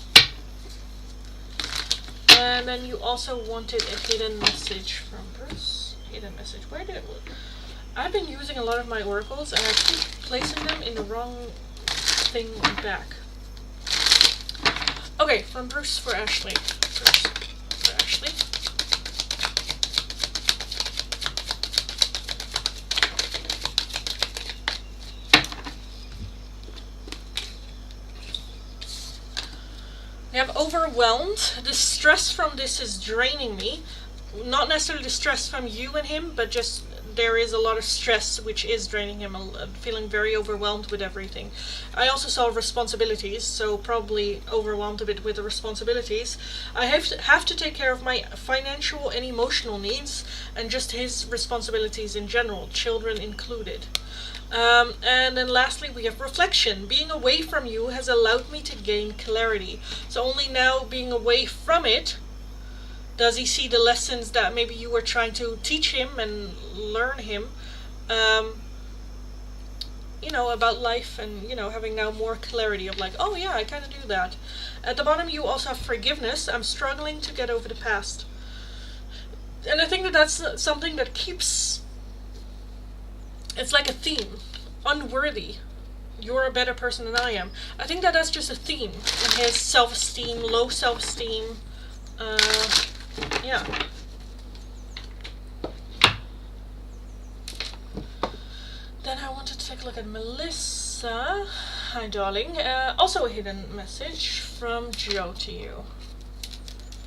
And then you also wanted a hidden message from Bruce. Hidden message. Where did it look? I've been using a lot of my oracles and I keep placing them in the wrong thing back. Okay, from Bruce for Ashley. Bruce for Ashley. I have overwhelmed. The stress from this is draining me. Not necessarily the stress from you and him, but just there is a lot of stress which is draining him. Feeling very overwhelmed with everything. I also saw responsibilities, so probably overwhelmed a bit with the responsibilities. I have to take care of my financial and emotional needs, and just his responsibilities in general, children included. And then lastly we have reflection. Being away from you has allowed me to gain clarity. So only now, being away from it, does he see the lessons that maybe you were trying to teach him and learn him, you know, about life, and, you know, having now more clarity of like, oh yeah, I kind of do that. At the bottom you also have forgiveness. I'm struggling to get over the past. And I think that that's something that keeps... It's like a theme. Unworthy. You're a better person than I am. I think that that's just a theme in his self-esteem, low self-esteem. Yeah. Then I wanted to take a look at Melissa. Hi, darling. Also a hidden message from Joe to you.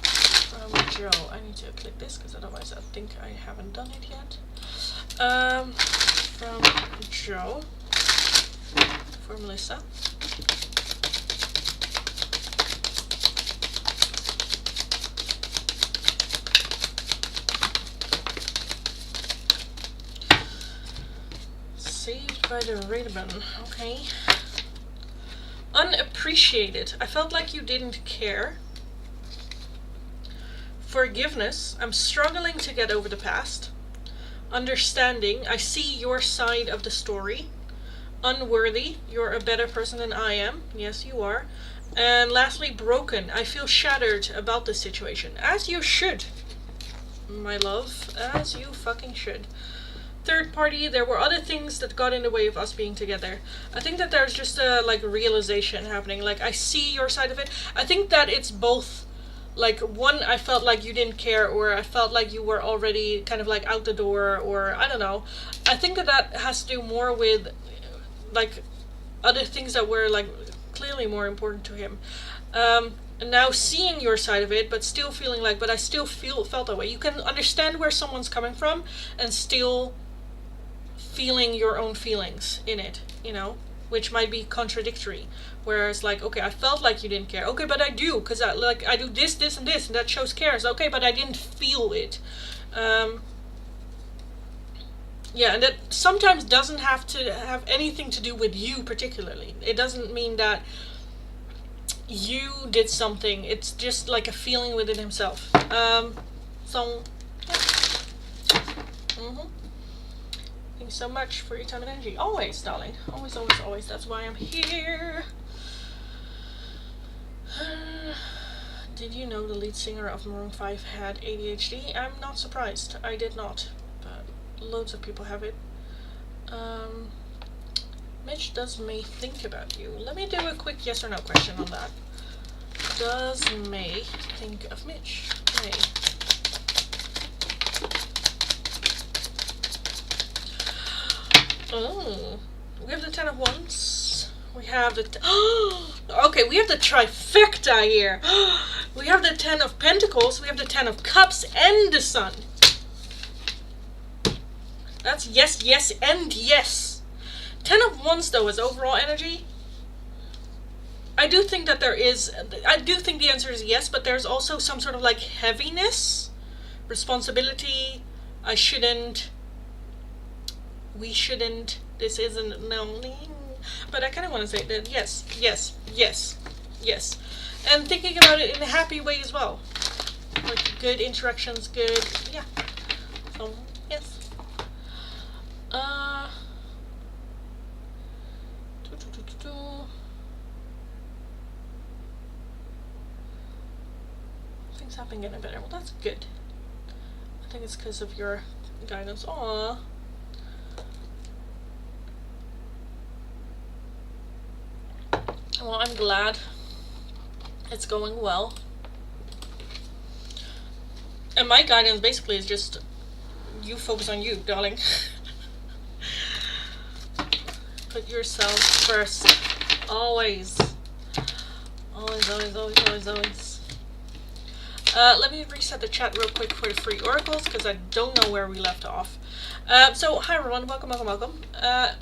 From Joe. I need to click this because otherwise I think I haven't done it yet. From Joe for Melissa. Saved by the ribbon. Okay. Unappreciated. I felt like you didn't care. Forgiveness. I'm struggling to get over the past. Understanding. I see your side of the story. Unworthy. You're a better person than I am. Yes, you are. And lastly, broken. I feel shattered about this situation. As you should, my love. As you fucking should. Third party, there were other things that got in the way of us being together. I think that there's just a like realization happening. Like, I see your side of it. I think that it's both. Like, one, I felt like you didn't care, or I felt like you were already kind of like out the door, or I don't know. I think that that has to do more with like other things that were like clearly more important to him. And now seeing your side of it, but still feeling like, but I still felt that way. You can understand where someone's coming from and still feeling your own feelings in it, you know, which might be contradictory. Whereas like, okay, I felt like you didn't care. Okay, but I do, because I do this, this, and this, and that shows cares. Okay, but I didn't feel it. Yeah, and that sometimes doesn't have to have anything to do with you particularly. It doesn't mean that you did something. It's just like a feeling within himself. So, yeah. Thanks so much for your time and energy. Always, darling. Always, always, always. That's why I'm here. Did you know the lead singer of Maroon 5 had ADHD? I'm not surprised. I did not, but loads of people have it. Mitch, does May think about you? Let me do a quick yes or no question on that. Does May think of Mitch? May. Oh, we have the 10 of Wands. We have the okay, we have the trifecta here. We have the 10 of Pentacles, we have the 10 of Cups, and the Sun. That's yes, yes, and yes. 10 of Wands, though, is overall energy. I do think that I do think the answer is yes, but there's also some sort of like heaviness, responsibility. We shouldn't, this isn't, no, but I kind of want to say that yes, yes, yes, yes. And thinking about it in a happy way as well. Like good interactions, good, yeah. So, yes. Things have been getting better. Well, that's good. I think it's because of your guidance. Aww. Well, I'm glad it's going well. And my guidance basically is just you focus on you, darling. Put yourself first. Always. Always, always, always, always, always. Let me reset the chat real quick for the free oracles because I don't know where we left off. So, hi everyone, welcome, welcome, welcome.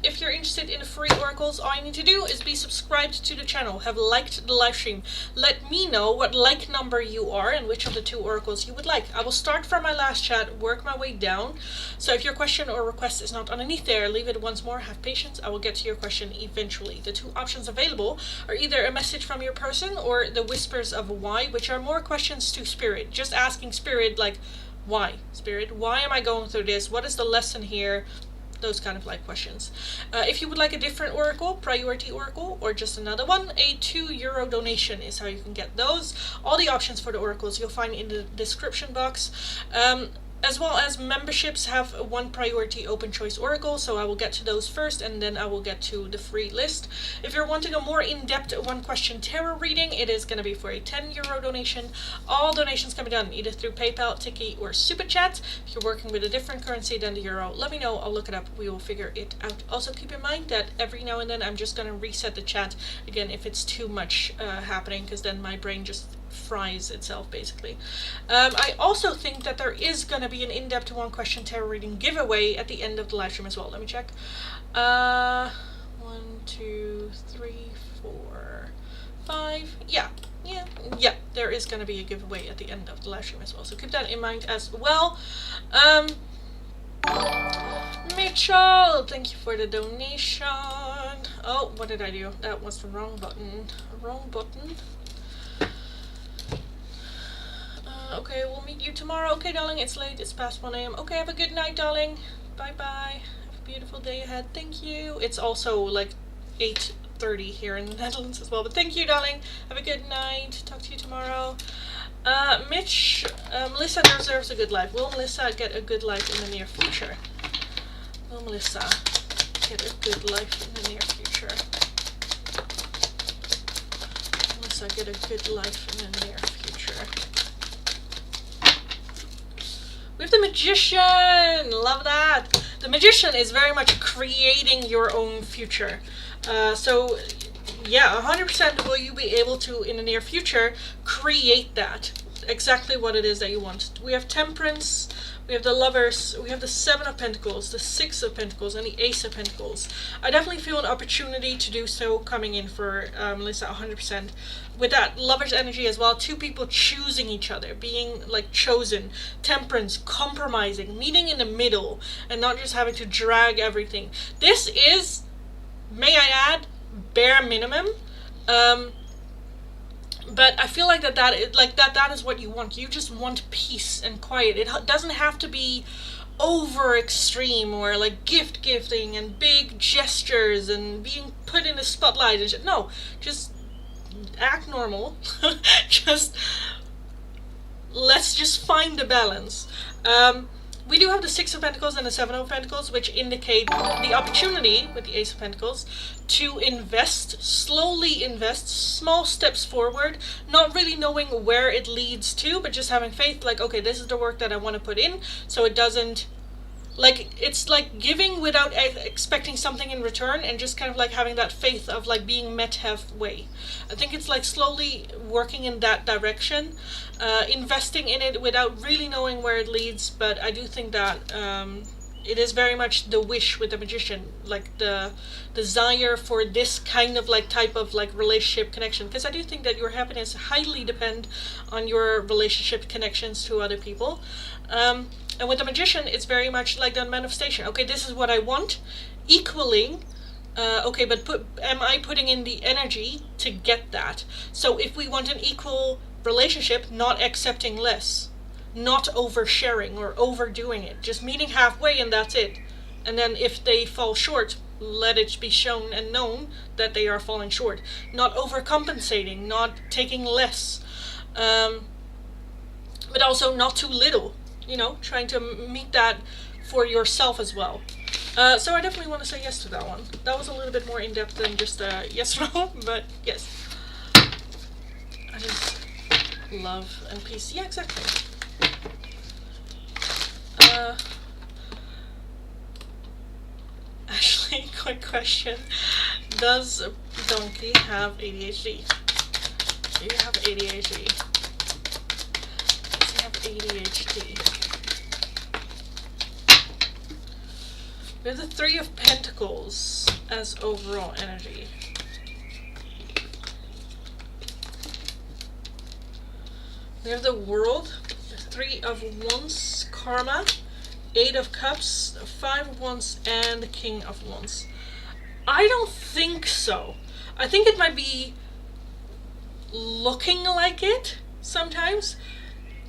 If you're interested in the free oracles, all you need to do is be subscribed to the channel, have liked the live stream. Let me know what like number you are and which of the 2 oracles you would like. I will start from my last chat, work my way down. So if your question or request is not underneath there, leave it once more, have patience, I will get to your question eventually. The 2 options available are either a message from your person or the whispers of why, which are more questions to Spirit. Just asking Spirit, like, why, Spirit? Why am I going through this? What is the lesson here? Those kind of like questions. If you would like a different oracle, priority oracle, or just another one, a €2 donation is how you can get those. All the options for the oracles you'll find in the description box. As well as memberships have 1 priority open choice oracle, so I will get to those first and then I will get to the free list. If you're wanting a more in-depth 1-question tarot reading, it is going to be for a €10 donation. All donations can be done either through PayPal, Tiki, or Super Chat. If you're working with a different currency than the euro, let me know, I'll look it up, we will figure it out. Also keep in mind that every now and then I'm just going to reset the chat again if it's too much happening, because then my brain just fries itself basically. I also think that there is going to be an in-depth 1-question tarot reading giveaway at the end of the live stream as well. Let me check. 1, 2, 3, 4, 5. Yeah, there is going to be a giveaway at the end of the live stream as well, so keep that in mind as well. Mitchell, thank you for the donation. Oh, what did I do? That was the wrong button. Wrong button. Okay, we'll meet you tomorrow. Okay, darling, it's late. It's past 1 a.m. Okay, have a good night, darling. Bye-bye. Have a beautiful day ahead. Thank you. It's also like 8:30 here in the Netherlands as well. But thank you, darling. Have a good night. Talk to you tomorrow. Mitch, Melissa deserves a good life. Will Melissa get a good life in the near future? Will Melissa get a good life in the near future? Melissa get a good life in the near future? We have the Magician! Love that! The Magician is very much creating your own future. So, yeah, 100% will you be able to, in the near future, create that. Exactly what it is that you want. We have Temperance, we have the Lovers, we have the 7 of Pentacles, the 6 of Pentacles, and the Ace of Pentacles. I definitely feel an opportunity to do so coming in for Melissa 100%. With that Lover's energy as well, 2 people choosing each other, being like chosen, Temperance, compromising, meeting in the middle, and not just having to drag everything. This is, may I add, bare minimum. But I feel like that is what you want. You just want peace and quiet. It doesn't have to be over extreme or like gifting and big gestures and being put in the spotlight and shit. No, just act normal. Just let's just find the balance. We do have the Six of Pentacles and the Seven of Pentacles, which indicate the opportunity with the Ace of Pentacles to invest, slowly invest, small steps forward, not really knowing where it leads to, but just having faith, like, okay, this is the work that I want to put in, so it doesn't, like, it's like giving without expecting something in return, and just kind of like having that faith of like being met halfway. I think it's like slowly working in that direction, investing in it without really knowing where it leads. But I do think that it is very much the wish with the Magician, like the desire for this kind of like type of like relationship connection, because I do think that your happiness highly depend on your relationship connections to other people. And with the Magician, it's very much like that manifestation. Okay, this is what I want, equaling. Okay, but am I putting in the energy to get that? So if we want an equal relationship, not accepting less, not oversharing or overdoing it, just meeting halfway and that's it. And then if they fall short, let it be shown and known that they are falling short. Not overcompensating, not taking less, but also not too little. You know, trying to meet that for yourself as well. So I definitely want to say yes to that one. That was a little bit more in-depth than just a yes or no, but yes. I just love and peace. Yeah, exactly. Actually, quick question. Does Donkey have ADHD? Do you have ADHD? Does he have ADHD? We have the Three of Pentacles as overall energy. We have the World, the Three of Wands, Karma, Eight of Cups, Five of Wands, and the King of Wands. I don't think so. I think it might be looking like it sometimes.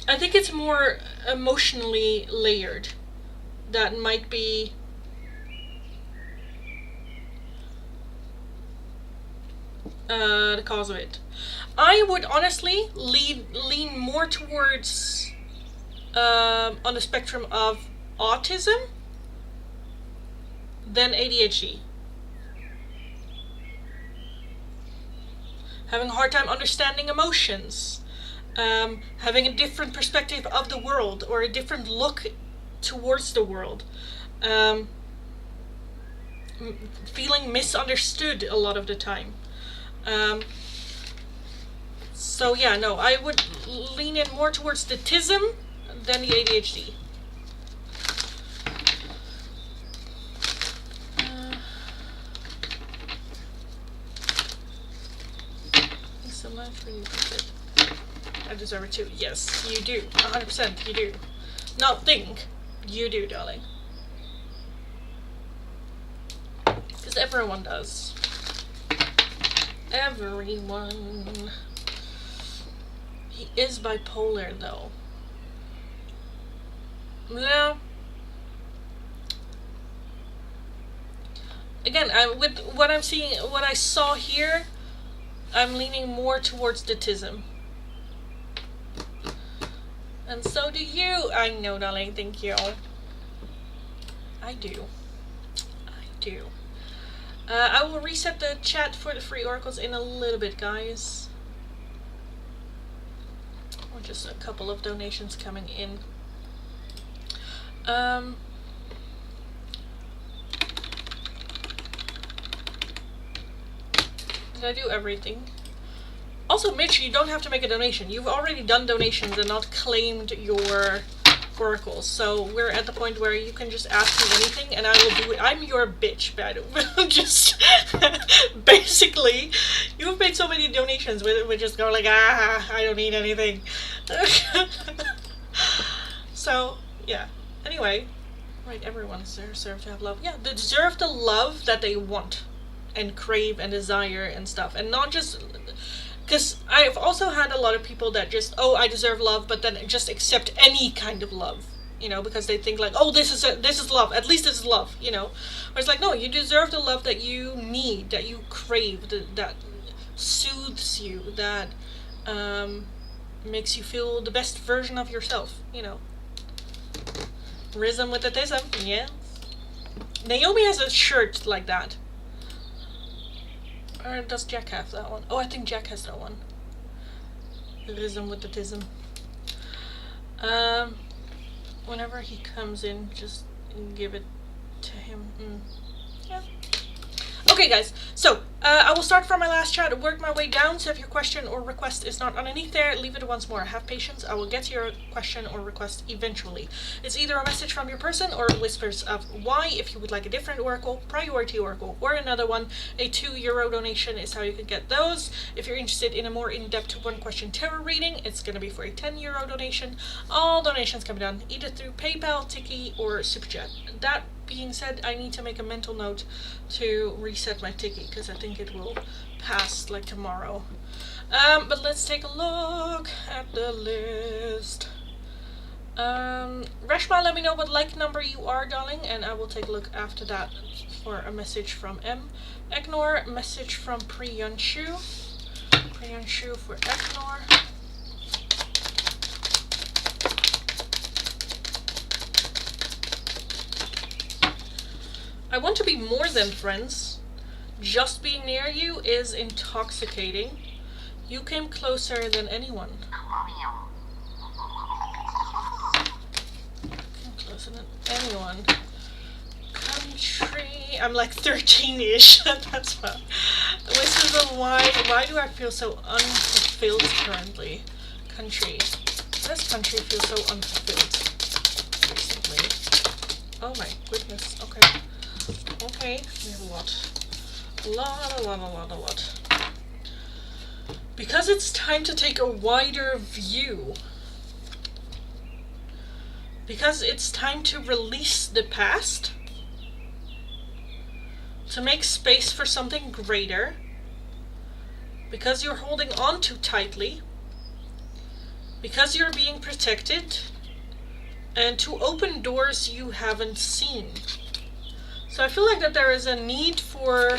I think it's more emotionally layered. That might be the cause of it. I would honestly lean more towards on the spectrum of autism than ADHD. Having a hard time understanding emotions, having a different perspective of the world or a different look towards the world, feeling misunderstood a lot of the time. So yeah, no, I would lean in more towards the TISM than the ADHD. So much for you. I deserve it too. Yes, you do. 100% you do. Not think. You do, darling. Because everyone does. Everyone. He is bipolar though. No. Again, with what I'm seeing, what I saw here, I'm leaning more towards the TISM. And so do you. I know, darling. Thank you. I do. I do. I will reset the chat for the free oracles in a little bit, guys. Or just a couple of donations coming in. Did I do everything? Also, Mitch, you don't have to make a donation. You've already done donations and not claimed your oracles. So we're at the point where you can just ask me anything and I will do it. I'm your bitch, by the way. Just basically, you've made so many donations with just go like, I don't need anything. So, yeah. Anyway, right, everyone deserves to have love. Yeah, they deserve the love that they want and crave and desire and stuff. And not just... Because I've also had a lot of people that just, oh, I deserve love, but then just accept any kind of love, you know, because they think like, oh, this is love, at least this is love, you know. Where it's like, no, you deserve the love that you need, that you crave, that soothes you, that makes you feel the best version of yourself, you know. Rhythm with the tism, yeah. Naomi has a shirt like that. Or does Jack have that one? Oh, I think Jack has that one. Rhythm with the tism. Whenever he comes in, just give it to him. Yeah. Okay, guys, so I will start from my last chat, work my way down, so if your question or request is not underneath there, leave it once more. Have patience, I will get to your question or request eventually. It's either a message from your person or whispers of why. If you would like a different oracle, priority oracle, or another one, a €2 donation is how you can get those. If you're interested in a more in-depth one-question tarot reading, it's going to be for a €10 donation. All donations can be done either through PayPal, Tiki, or Super Chat. That being said, I need to make a mental note to reset my Tiki, because I think it will pass like tomorrow. But let's take a look at the list. Reshma, let me know what like number you are, darling, and I will take a look after that for a message from M. Egnor, message from Priyanshu. Priyanshu for Egnor. I want to be more than friends. Just being near you is intoxicating. You came closer than anyone. Came closer than anyone. Country. I'm like 13-ish. That's fine. Whispers of why. Why do I feel so unfulfilled currently? Country. Why does country feel so unfulfilled recently? Oh my goodness. Okay. Okay, we have a lot. A lot. Because it's time to take a wider view. Because it's time to release the past. To make space for something greater. Because you're holding on too tightly. Because you're being protected. And to open doors you haven't seen. So I feel like that there is a need for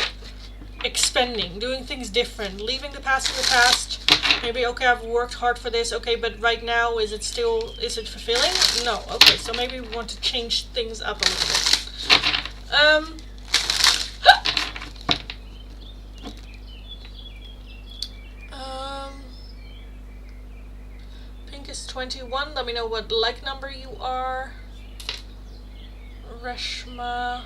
expanding, doing things different, leaving the past in the past. Maybe, okay, I've worked hard for this, okay, but right now, is it fulfilling? No, okay, so maybe we want to change things up a little bit. Pink is 21, let me know what like number you are. Reshma.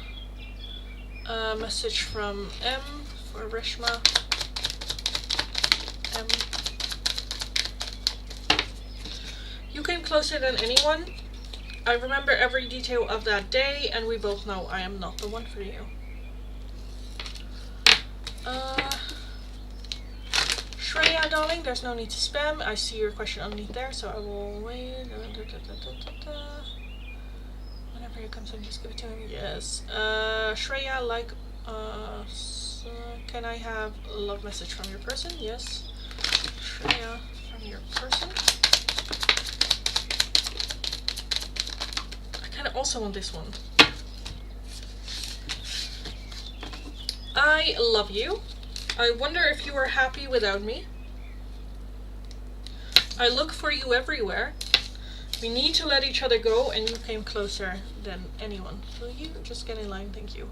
Message from M for Reshma. M. You came closer than anyone. I remember every detail of that day, and we both know I am not the one for you. Shreya, darling, there's no need to spam. I see your question underneath there, so I will wait. Whenever he comes in, just give it to him. Yes. Shreya, like, can I have a love message from your person? Yes. Shreya, from your person. I kind of also want this one. I love you. I wonder if you are happy without me. I look for you everywhere. We need to let each other go, and you came closer than anyone. Will you just get in line? Thank you.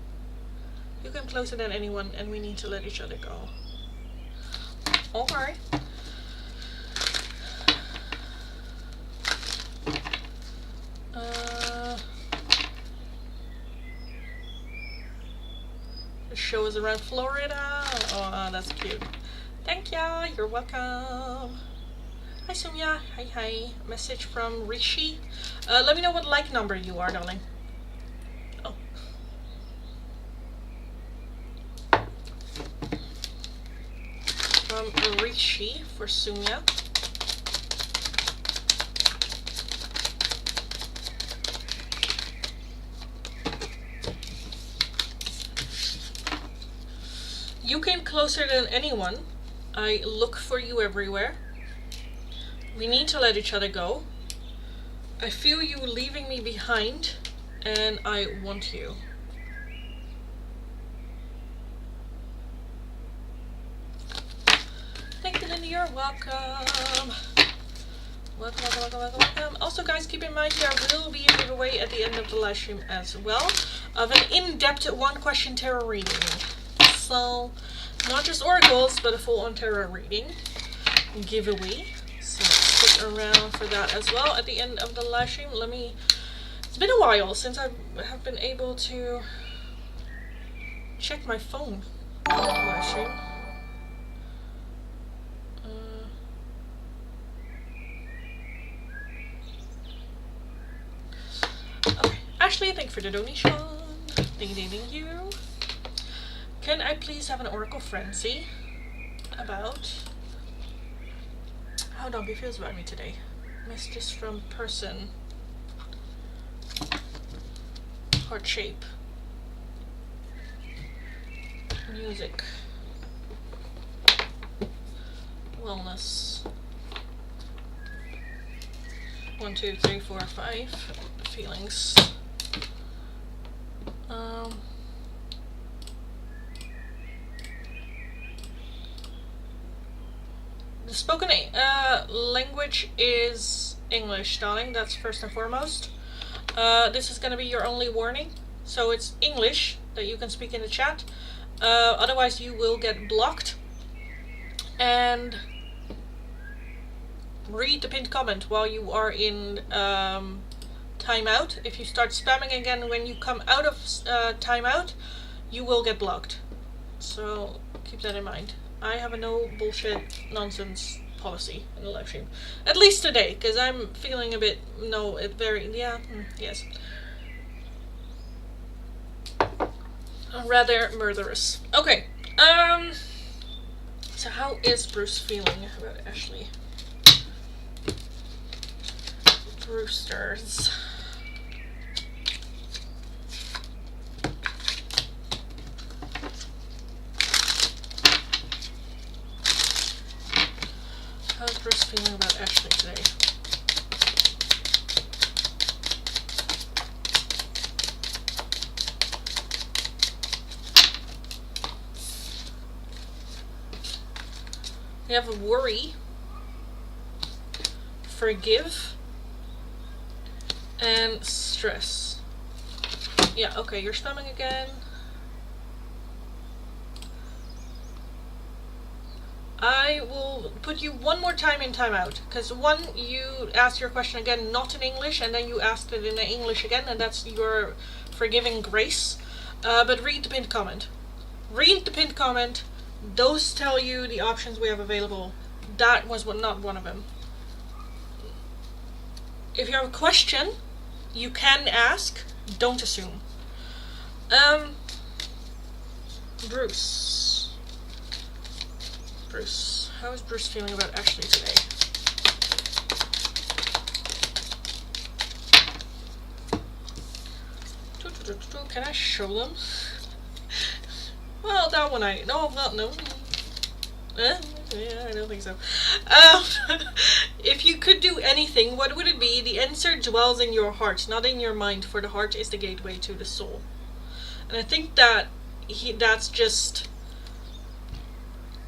You came closer than anyone, and we need to let each other go. Alright. The show is around Florida. Oh, that's cute. Thank ya. You're welcome. Hi Sumya, hi. Message from Rishi. Let me know what like number you are, darling. Oh. From Rishi for Sumya. You came closer than anyone. I look for you everywhere. We need to let each other go. I feel you leaving me behind, and I want you. welcome. Welcome. Also, guys, keep in mind there will be a giveaway at the end of the live stream as well of an in-depth one-question tarot reading. So, not just oracles, but a full-on tarot reading giveaway. So, stick around for that as well at the end of the live stream. It's been a while since I have been able to check my phone on the live stream. Okay, Ashley, thank you for the donation. Ding ding ding you. Can I please have an oracle frenzy about how Dobby feels about me today? Messages from person. Heart shape. Music. Wellness. 1, 2, 3, 4, 5. Feelings. The spoken language is English, darling. That's first and foremost. This is going to be your only warning. So it's English that you can speak in the chat. Otherwise you will get blocked. And read the pinned comment while you are in timeout. If you start spamming again when you come out of timeout, you will get blocked. So keep that in mind. I have a no bullshit nonsense policy in the live stream. At least today, because I'm feeling a bit, yes. Rather murderous. Okay, so how is Bruce feeling about Ashley? Brewsters. How's Bruce feeling about Ashley today? We have a worry, forgive, and stress. Yeah, okay, you're spamming again. I will put you one more time in timeout, because one, you asked your question again not in English, and then you asked it in English again, and that's your forgiving grace. But read the pinned comment. Read the pinned comment. Those tell you the options we have available. That was not one of them. If you have a question, you can ask. Don't assume. Bruce, how is Bruce feeling about Ashley today? Can I show them? Well, that one no. Yeah, I don't think so. If you could do anything, what would it be? The answer dwells in your heart, not in your mind, for the heart is the gateway to the soul. And I think that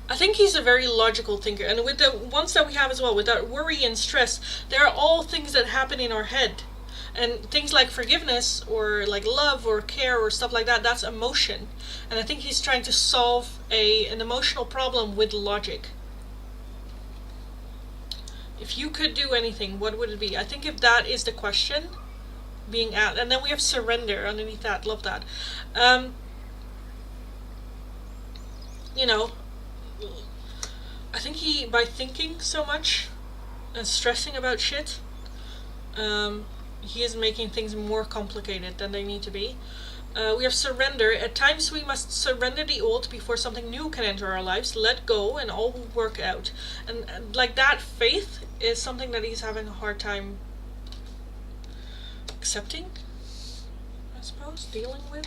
I think he's a very logical thinker. And with the ones that we have as well, with that worry and stress, they are all things that happen in our head. And things like forgiveness or like love or care or stuff like that, that's emotion. And I think he's trying to solve an emotional problem with logic. If you could do anything, what would it be? I think if that is the question being asked, and then we have surrender underneath that. Love that. You know, I think by thinking so much and stressing about shit, he is making things more complicated than they need to be. We have surrender. At times we must surrender the old before something new can enter our lives. Let go and all will work out. And like that, faith is something that he's having a hard time accepting, I suppose, dealing with.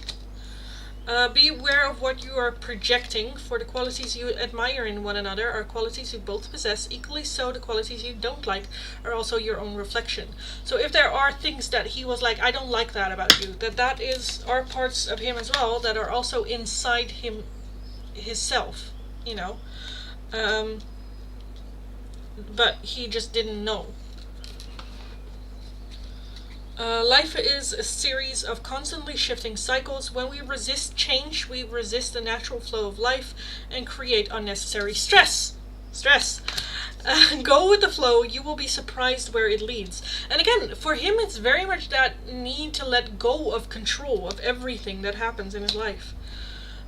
Be aware of what you are projecting, for the qualities you admire in one another are qualities you both possess. Equally so, the qualities you don't like are also your own reflection. So if there are things that he was like, I don't like that about you, that are parts of him as well that are also inside him, his self, you know. but he just didn't know. Life is a series of constantly shifting cycles. When we resist change, we resist the natural flow of life and create unnecessary stress. Go with the flow, you will be surprised where it leads. And again, for him, it's very much that need to let go of control of everything that happens in his life.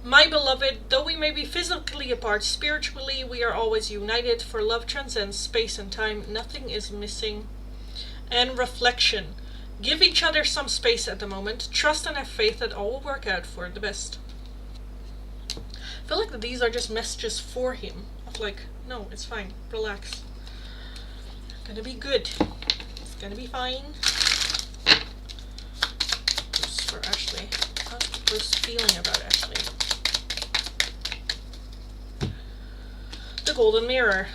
My beloved, though we may be physically apart, spiritually we are always united, for love transcends space and time. Nothing is missing. And reflection. Give each other some space at the moment. Trust and have faith that all will work out for the best. I feel like these are just messages for him. Of like, no, it's fine. Relax. It's gonna be good. It's gonna be fine. This is for Ashley. How's the first feeling about Ashley? The Golden Mirror.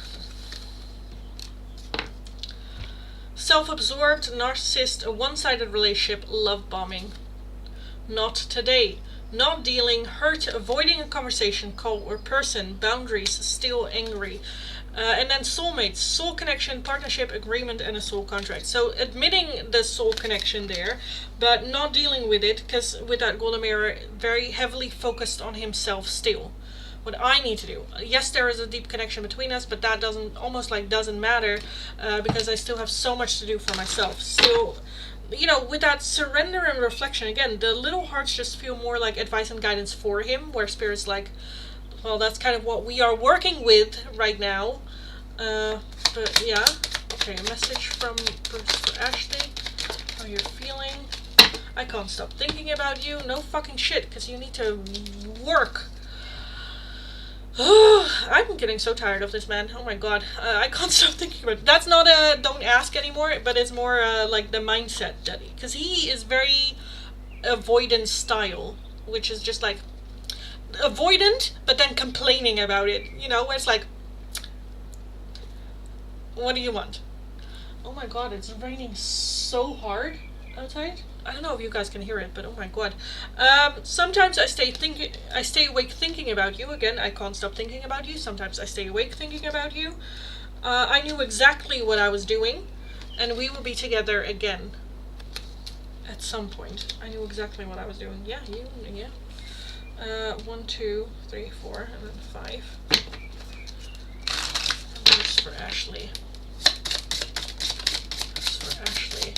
Self-absorbed, narcissist, a one-sided relationship, love bombing. Not today. Not dealing, hurt, avoiding a conversation, call, or person, boundaries, still angry. And then soulmates, soul connection, partnership, agreement, and a soul contract. So admitting the soul connection there, but not dealing with it, because with that Golden Mirror, very heavily focused on himself still. What I need to do. Yes, there is a deep connection between us, but that doesn't matter, because I still have so much to do for myself. Still, you know, with that surrender and reflection, again, the little hearts just feel more like advice and guidance for him, where Spirit's like, well, that's kind of what we are working with right now. But yeah. Okay, a message for Ashley. How you're feeling. I can't stop thinking about you. No fucking shit, because you need to work. I'm getting so tired of this man. Oh my god. I can't stop thinking about it. That's not a don't ask anymore, but it's more like the mindset that because he is very avoidant style, which is just like avoidant, but then complaining about it. You know, where it's like, what do you want? Oh my god, it's raining so hard outside. I don't know if you guys can hear it, but oh my god. Sometimes I stay awake thinking about you. Again, I can't stop thinking about you. Sometimes I stay awake thinking about you. I knew exactly what I was doing, and we will be together again. At some point. I knew exactly what I was doing. Yeah, yeah. 1, 2, 3, 4, and then 5. And this is for Ashley. This is for Ashley.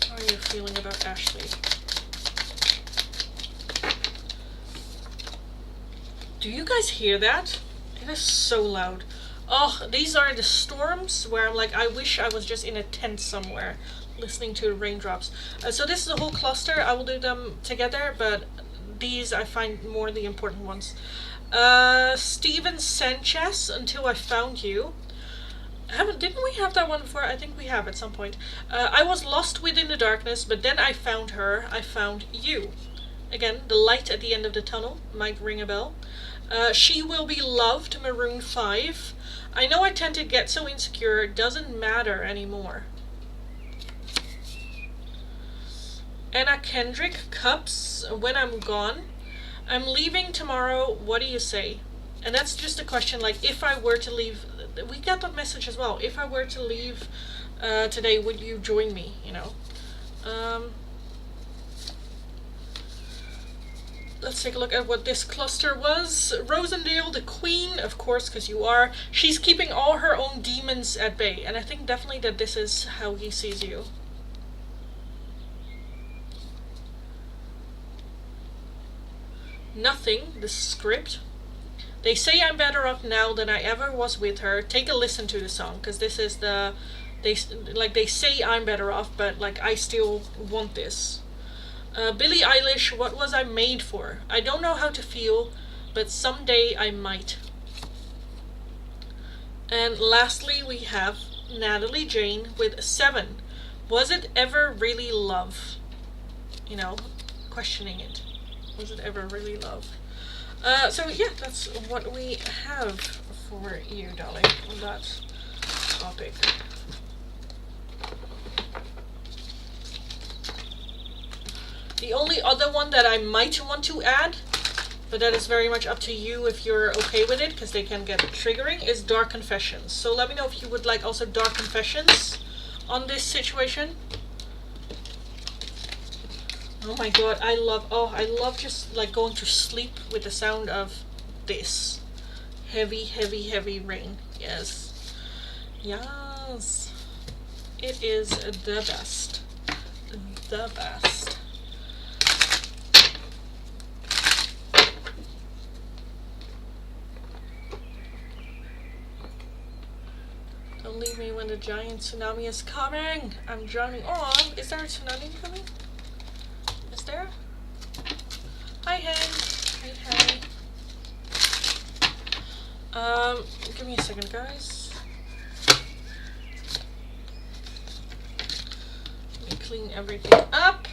How are you feeling about Ashley? Do you guys hear that? It is so loud. Oh, these are the storms where I'm like, I wish I was just in a tent somewhere listening to the raindrops. So this is a whole cluster. I will do them together, but these I find more the important ones. Steven Sanchez, Until I Found You. Didn't we have that one before? I think we have at some point. I was lost within the darkness, but then I found her. I found you. Again, the light at the end of the tunnel might ring a bell. She Will Be Loved, Maroon 5. I know I tend to get so insecure, it doesn't matter anymore. Anna Kendrick, Cups, When I'm Gone. I'm leaving tomorrow, what do you say? And that's just a question, like, if I were to leave, we got that message as well, if I were to leave today, would you join me, you know? Let's take a look at what this cluster was. Rosendale, the queen, of course, because you are. She's keeping all her own demons at bay, and I think definitely that this is how he sees you. Nothing, the script. They say I'm better off now than I ever was with her. Take a listen to the song, because this is the... They say I'm better off, but, like, I still want this. Billie Eilish, What Was I Made For? I don't know how to feel, but someday I might. And lastly, we have Natalie Jane with 7. Was it ever really love? You know, questioning it. Was it ever really love? So yeah, that's what we have for you, darling, on that topic. The only other one that I might want to add but that is very much up to you if you're okay with it, because they can get triggering, is Dark Confessions. So let me know if you would like also Dark Confessions on this situation. Oh my god, I love just like going to sleep with the sound of this. Heavy, heavy, heavy rain. Yes. Yes. It is the best. The best. Don't leave me when the giant tsunami is coming. I'm drowning. Oh, is there a tsunami coming? Is there? Hi, Hank. Hey, give me a second, guys. Let me clean everything up.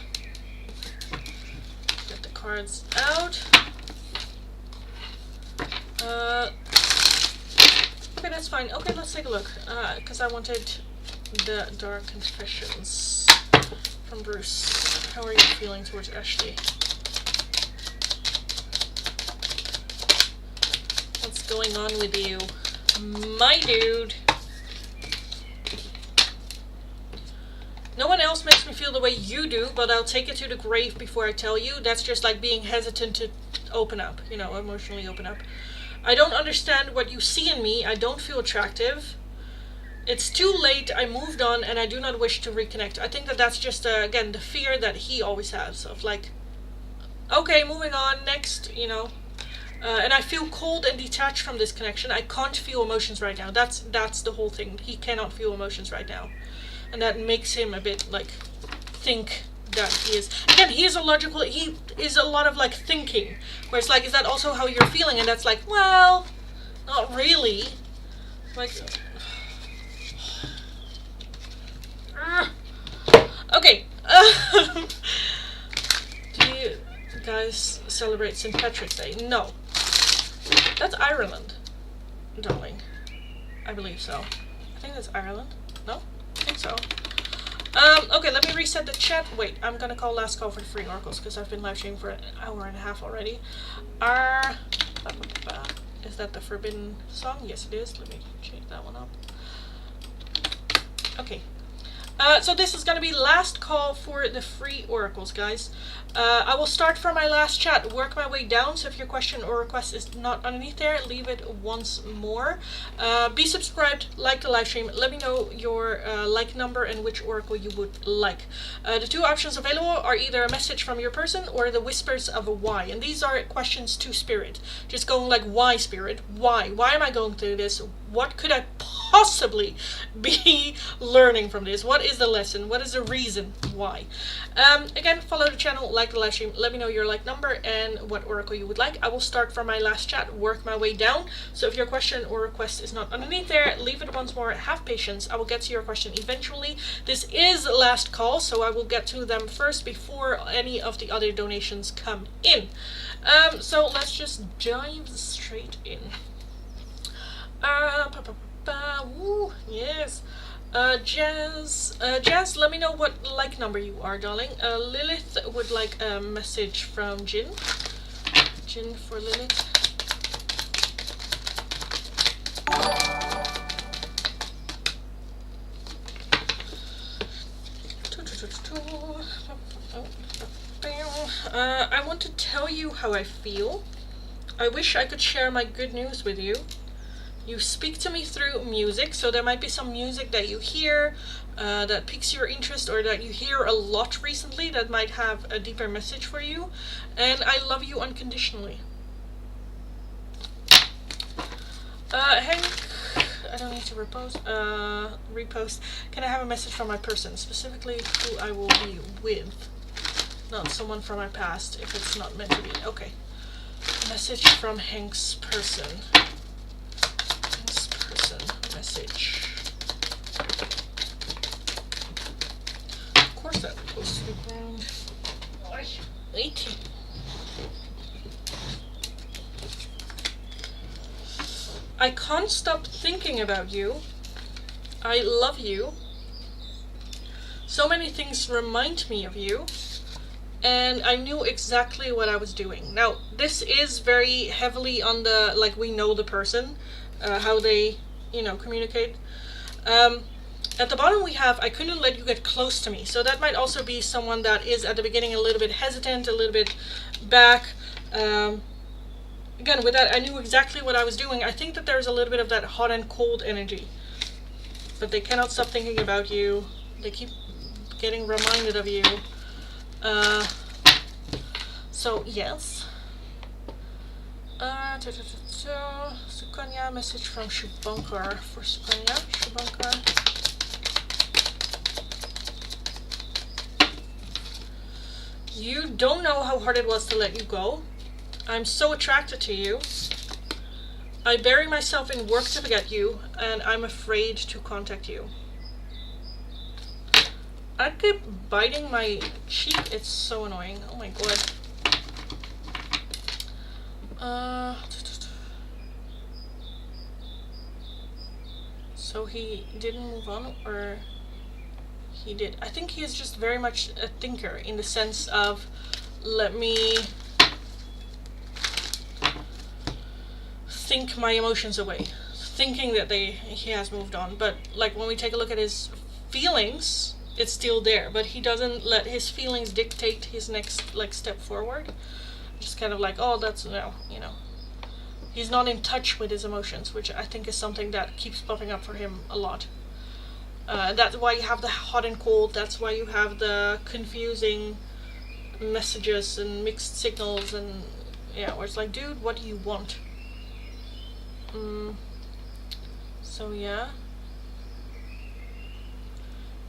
Get the cards out. Okay, that's fine. Okay, let's take a look. Because I wanted the Dark Confessions from Bruce. How are you feeling towards Ashley? What's going on with you, my dude? No one else makes me feel the way you do, but I'll take it to the grave before I tell you. That's just like being hesitant to open up, you know, emotionally open up. I don't understand what you see in me. I don't feel attractive. It's too late. I moved on and I do not wish to reconnect. I think that that's just, again, the fear that he always has of like, okay, moving on, next, you know. And I feel cold and detached from this connection. I can't feel emotions right now. That's the whole thing. He cannot feel emotions right now. And that makes him a bit like think that he is. Again, he is a lot of like thinking. Where it's like, is that also how you're feeling? And that's like, well, not really. Like, okay. Do you guys celebrate St. Patrick's Day? No. That's Ireland, darling. I believe so. I think that's Ireland. No? I think so. Okay, let me reset the chat. Wait, I'm gonna call last call for the free oracles because I've been live streaming for an hour and a half already. Is that the forbidden song? Yes, it is. Let me change that one up. Okay. So this is gonna be last call for the free oracles, guys. I will start from my last chat, work my way down, so if your question or request is not underneath there, leave it once more. Be subscribed, like the live stream, let me know your like number and which oracle you would like. The two options available are either a message from your person or the whispers of a why, and these are questions to spirit. Just going like, why, spirit? Why? Why am I going through this? What could I possibly be learning from this? What is the lesson? What is the reason why? Again, follow the channel, like the live stream, let me know your like number and what oracle you would like. I will start from my last chat, work my way down. So if your question or request is not underneath there, leave it once more, have patience. I will get to your question eventually. This is last call, so I will get to them first before any of the other donations come in. So let's just dive straight in. Woo, yes. Jazz, let me know what like number you are, darling. Lilith would like a message from Jin. Jin for Lilith. I want to tell you how I feel. I wish I could share my good news with you. You speak to me through music, so there might be some music that you hear that piques your interest or that you hear a lot recently that might have a deeper message for you. And I love you unconditionally. Hank, I don't need to repost. Can I have a message from my person, specifically who I will be with? Not someone from my past, if it's not meant to be. Okay. Message from Hank's person. Message. Of course that goes to the ground. Wait. I can't stop thinking about you. I love you. So many things remind me of you. and I knew exactly what I was doing. Now, this is very heavily on the, like, we know the person, how they, communicate. At the bottom we have, I couldn't let you get close to me. So that might also be someone that is at the beginning a little bit hesitant, a little bit back. Again, with that, I knew exactly what I was doing. I think that there's a little bit of that hot and cold energy. But they cannot stop thinking about you. They keep getting reminded of you. So, yes. Sukanya, message from Shubhankar for Sukanya. Shubhankar. You don't know how hard it was to let you go. I'm so attracted to you. I bury myself in work to forget you, and I'm afraid to contact you. I keep biting my cheek. It's so annoying. Oh my god. So he didn't move on, or he did? I think he is just very much a thinker, in the sense of, let me think my emotions away, thinking that he has moved on. But like, when we take a look at his feelings, it's still there, but he doesn't let his feelings dictate his next, like, step forward. Just kind of like, oh, that's no, he's not in touch with his emotions, which I think is something that keeps popping up for him a lot. That's why you have the hot and cold. That's why you have the confusing messages and mixed signals, and where it's like, dude, what do you want? So yeah.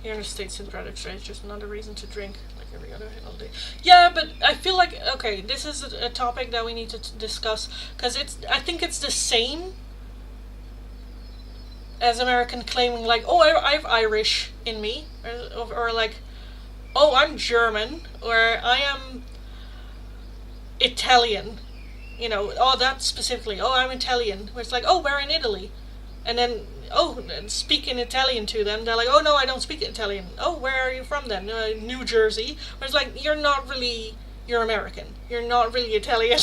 Here in the States, in products, right? It's just another reason to drink, like every other holiday. Yeah, but I feel like, okay, this is a topic that we need to discuss, because I think it's the same as American claiming, like, oh, I've Irish in me, or like, oh, I'm German, or I am Italian, oh, that specifically, oh, I'm Italian, where it's like, oh, we're in Italy, and then, oh, speak in Italian to them, they're like, oh, no, I don't speak Italian. Oh, where are you from then? New Jersey. Where it's like, you're American, you're not really Italian.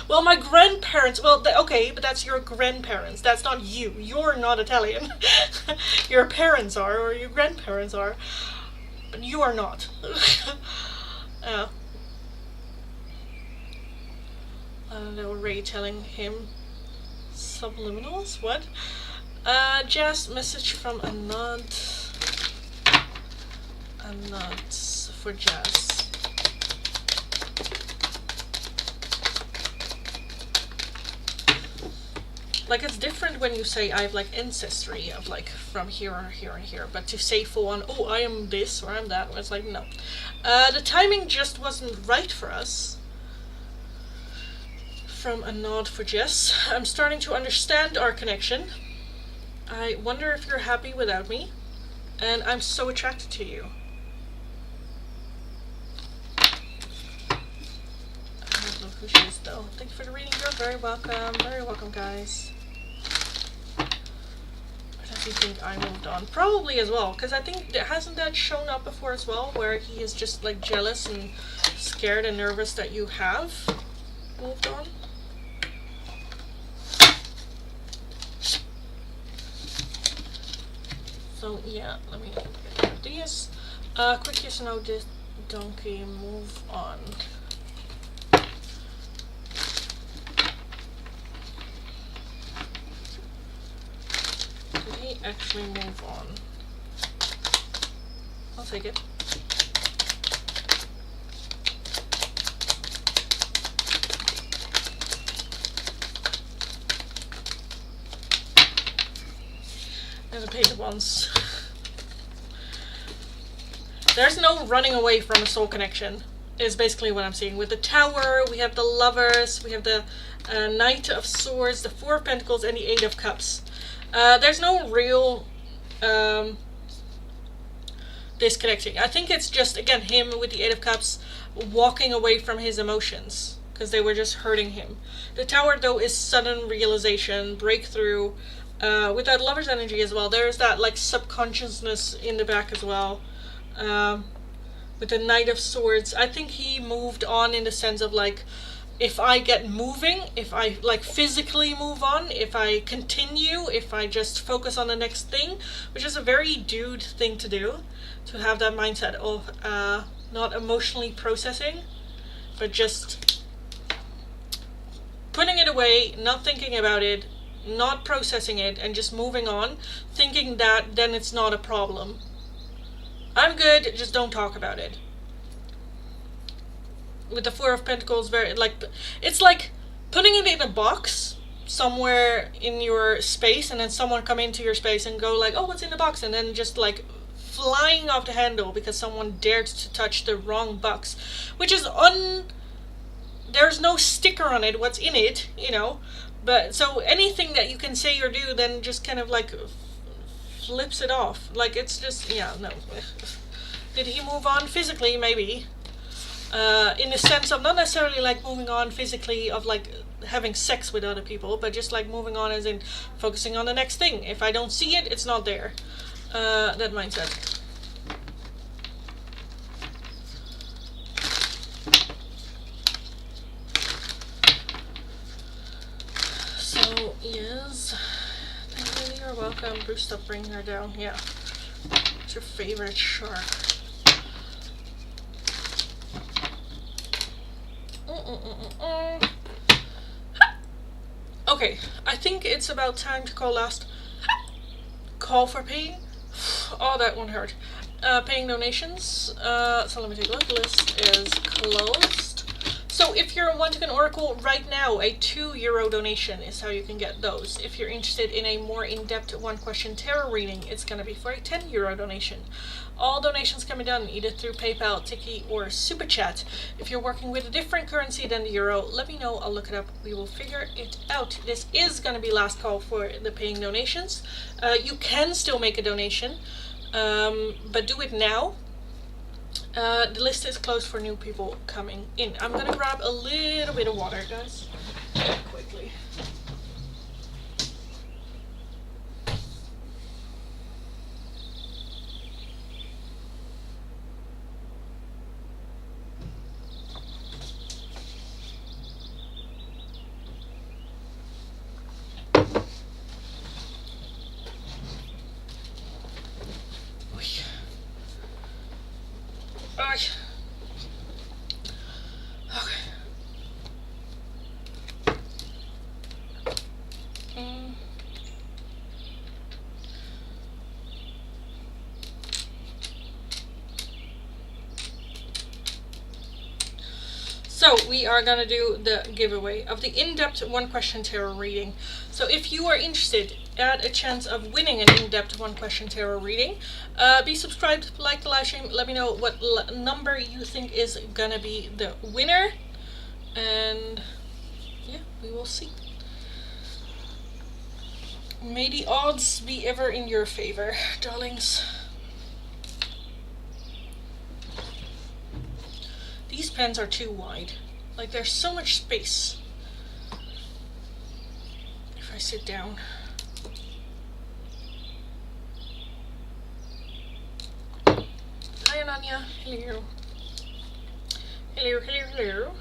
Well, my grandparents, okay, but that's your grandparents, that's not you, you're not Italian. Your parents are, or your grandparents are, but you are not. They were Ray telling him subliminals, what? Jazz, message from Anand for Jazz. Like, it's different when you say I have, like, ancestry of, like, from here or here and here, but to say full on, oh, I am this or I'm that, it's like, no. The timing just wasn't right for us. From a nod for Jess. I'm starting to understand our connection. I wonder if you're happy without me, and I'm so attracted to you. I don't know who she is, though. Thank you for the reading. You're very welcome. Very welcome, guys. Or does he think I moved on? Probably as well, because I think, hasn't that shown up before as well, where he is just, like, jealous and scared and nervous that you have moved on? So yeah, let me get rid of these. Quick yes or no, did Donkey move on? Did he actually move on? I'll take it. Never paid it once. There's no running away from a soul connection, is basically what I'm seeing. With the Tower, we have the Lovers, we have the Knight of Swords, the Four of Pentacles, and the Eight of Cups. There's no real disconnecting. I think it's just, again, him with the Eight of Cups walking away from his emotions, because they were just hurting him. The Tower, though, is sudden realization, breakthrough. With that Lover's energy as well, there's that, like, subconsciousness in the back as well. with the Knight of Swords. I think he moved on in the sense of like, if I get moving, if I like physically move on, if I continue, if I just focus on the next thing, which is a very dude thing to do, to have that mindset of not emotionally processing, but just putting it away, not thinking about it, not processing it, and just moving on, thinking that then it's not a problem. I'm good, just don't talk about it. With the Four of Pentacles, very like, it's like putting it in a box somewhere in your space, and then someone come into your space and go like, oh, what's in the box, and then just like flying off the handle because someone dared to touch the wrong box, which is there's no sticker on it what's in it, you know. But so anything that you can say or do then just kind of like flips it off. Like, it's just, yeah, no. Did he move on physically? Maybe. In the sense of not necessarily like moving on physically of like having sex with other people, but just like moving on as in focusing on the next thing. If I don't see it, it's not there. That mindset. So, yes. You're welcome. Bruce, stop bringing her down. Yeah. What's your favorite shark? Okay, I think it's about time to call last call for paying. Oh, that one hurt. Paying donations. So let me take a look. The list is closed. So if you're wanting an oracle right now, a €2 donation is how you can get those. If you're interested in a more in-depth one-question tarot reading, it's going to be for a €10 donation. All donations can be done either through PayPal, Tiki, or Super Chat. If you're working with a different currency than the euro, let me know. I'll look it up. We will figure it out. This is going to be last call for the paying donations. You can still make a donation, but do it now. The list is closed for new people coming in. I'm going to grab a little bit of water, guys, quickly. So we are going to do the giveaway of the in-depth one-question tarot reading. So if you are interested at a chance of winning an in-depth one-question tarot reading, be subscribed, like the live stream, let me know what number you think is going to be the winner, and yeah, we will see. May the odds be ever in your favor, darlings. These pens are too wide. Like, there's so much space if I sit down. Hi, Ananya. Hello. Hello, hello, hello.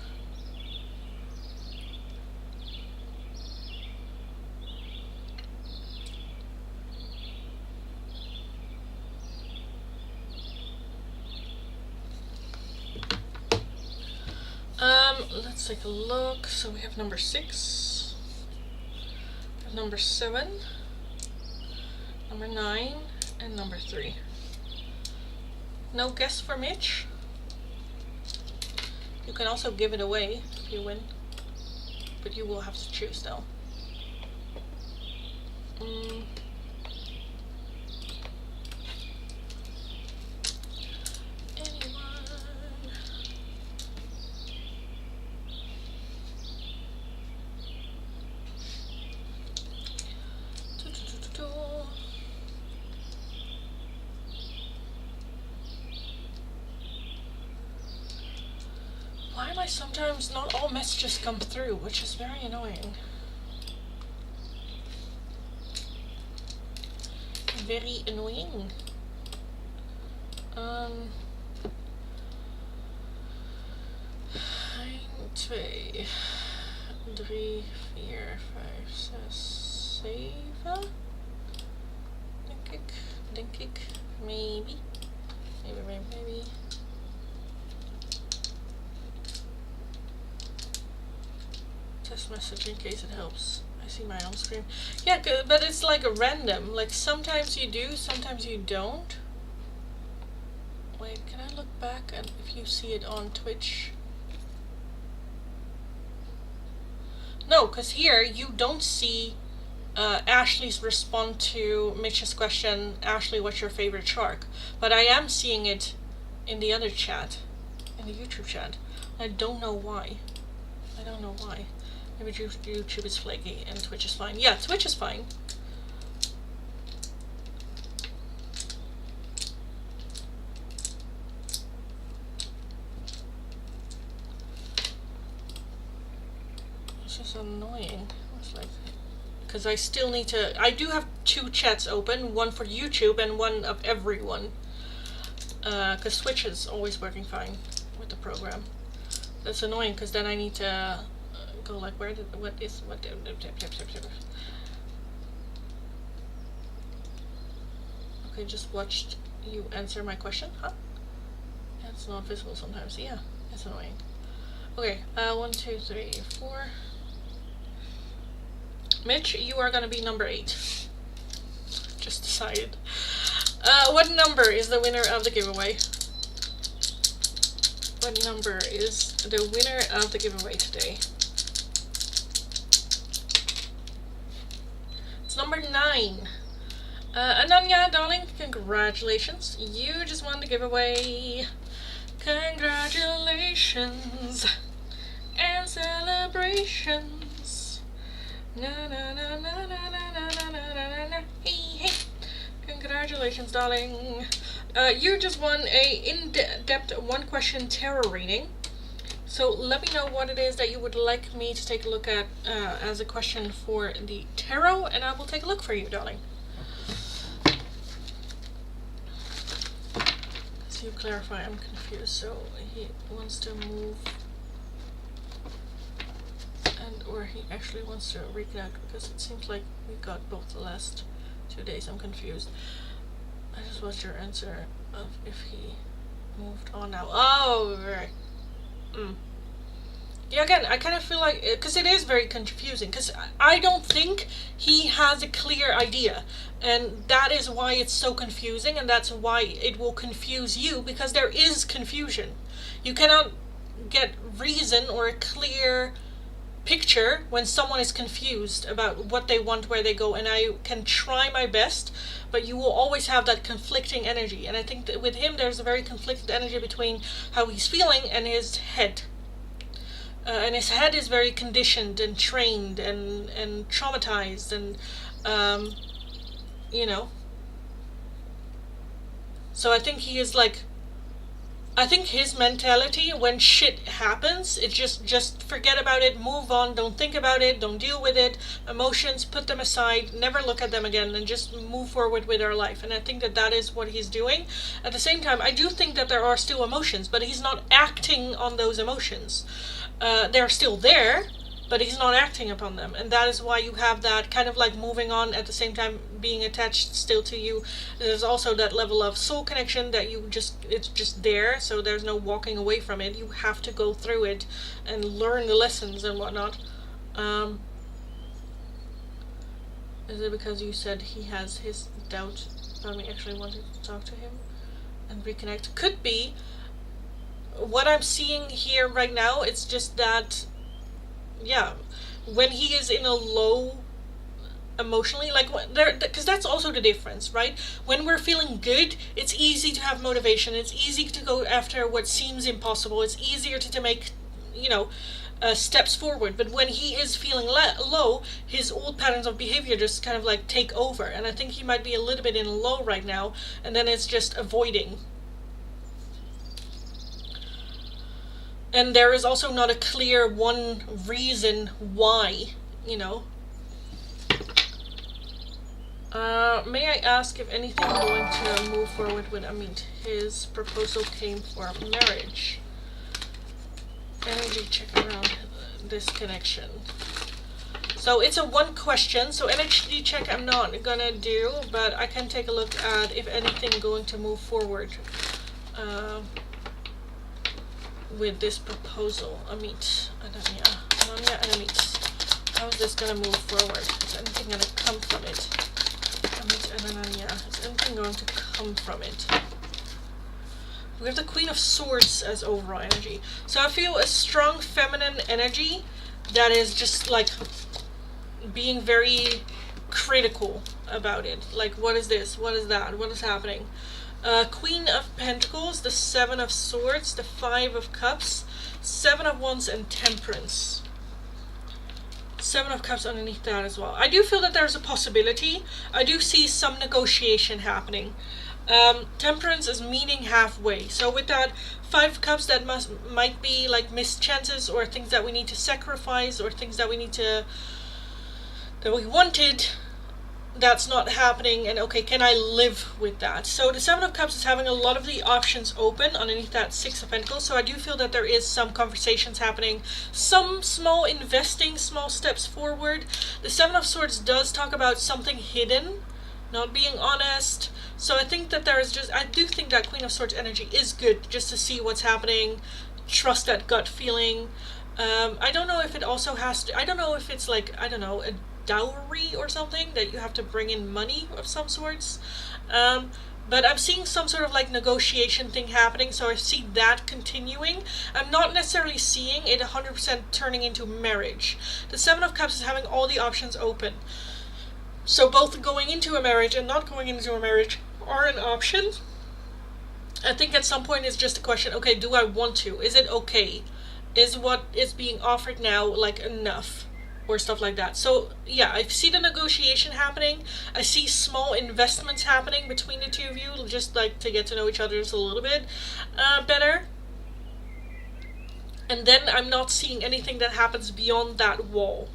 Let's take a look. So we have number 6, we have number 7, number 9, and number 3. No guess for Mitch. You can also give it away if you win, but you will have to choose though. Sometimes not all messages come through, which is very annoying. Very annoying. 2, 3, 4, 5, 6, 7. Denk ik. Maybe. Maybe. Test message in case it helps. I see my own screen. Yeah, but it's like a random. Like sometimes you do, sometimes you don't. Wait, can I look back and if you see it on Twitch? No, because here you don't see Ashley's respond to Mitch's question, Ashley, what's your favorite shark? But I am seeing it in the other chat, in the YouTube chat. I don't know why. Maybe YouTube is flaky and Twitch is fine. Yeah, Twitch is fine. It's just annoying. It's like, because I still need to. I do have 2 chats open, one for YouTube and one of everyone. Because Twitch is always working fine with the program. That's annoying because then I need to go like what. Okay, just watched you answer my question, huh? Yeah, it's not visible sometimes. Yeah, it's annoying. Okay, 1, 2, 3, 4. Mitch, you are gonna be number 8. Just decided. What number is the winner of the giveaway? What number is the winner of the giveaway today? It's number 9. Ananya, darling, congratulations. You just won the giveaway. Congratulations and celebrations. Na na na na na na na na na na. Hey, hey. Congratulations, darling. You just won a in-depth 1-question tarot reading. So let me know what it is that you would like me to take a look at as a question for the tarot, and I will take a look for you, darling. So you clarify, I'm confused. So he wants to move, or he actually wants to reconnect, because it seems like we got both the last 2 days. I'm confused. I just watched your answer of if he moved on now. Oh, right. Yeah, again, I kind of feel like, because it is very confusing, because I don't think he has a clear idea, and that is why it's so confusing, and that's why it will confuse you, because there is confusion. You cannot get reason or a clear picture when someone is confused about what they want, where they go, and I can try my best, but you will always have that conflicting energy, and I think that with him there's a very conflicted energy between how he's feeling and his head. And his head is very conditioned and trained and traumatized, and you know, so I think he is like, I think his mentality when shit happens, it just forget about it, move on, don't think about it, don't deal with it, emotions, put them aside, never look at them again, and just move forward with our life. And I think that that is what he's doing. At the same time, I do think that there are still emotions, but he's not acting on those emotions. They're still there, but he's not acting upon them, and that is why you have that kind of like moving on at the same time being attached still to you. There's also that level of soul connection that you just, it's just there, so there's no walking away from it. You have to go through it and learn the lessons and whatnot. Is it because you said he has his doubt about me actually wanting to talk to him and reconnect? Could be. What I'm seeing here right now, it's just that, yeah, when he is in a low emotionally, like there, because that's also the difference, right? When we're feeling good, it's easy to have motivation, it's easy to go after what seems impossible, it's easier to make, you know, steps forward. But when he is feeling low, his old patterns of behavior just kind of like take over, and I think he might be a little bit in low right now, and then it's just avoiding. And there is also not a clear one reason why, you know. May I ask if anything going to move forward with Amit? His proposal came for marriage. energy check around this connection. So it's a one question, so energy check I'm not gonna do, but I can take a look at if anything going to move forward with this proposal. Amit, Ananya and Amit. How is this gonna move forward? Is anything gonna come from it? Amit and Ananya, is anything going to come from it? We have the Queen of Swords as overall energy. So I feel a strong feminine energy that is just like being very critical about it. Like, what is this? What is that? What is happening? Queen of Pentacles, the Seven of Swords, the Five of Cups, Seven of Wands, and Temperance. Seven of Cups underneath that as well. I do feel that there's a possibility. I do see some negotiation happening. Temperance is meeting halfway. So with that Five of Cups, that might be like missed chances or things that we need to sacrifice or things that we need to, that we wanted, that's not happening, and okay, can I live with that? So the Seven of Cups is having a lot of the options open underneath that Six of Pentacles, so I do feel that there is some conversations happening, some small investing, small steps forward. The Seven of Swords does talk about something hidden, not being honest, so I think that there is just, I do think that Queen of Swords energy is good, just to see what's happening, trust that gut feeling. I don't know if it also has to, I don't know if it's like, I don't know, a dowry or something that you have to bring in money of some sorts, but I'm seeing some sort of like negotiation thing happening, so I see that continuing. I'm not necessarily seeing it 100% turning into marriage. The Seven of Cups is having all the options open, so both going into a marriage and not going into a marriage are an option. I think at some point it's just a question, okay, do I want to? Is it okay? Is what is being offered now like enough? Or stuff like that. So yeah, I see the negotiation happening. I see small investments happening between the two of you, just like to get to know each other just a little bit better. And then I'm not seeing anything that happens beyond that wall.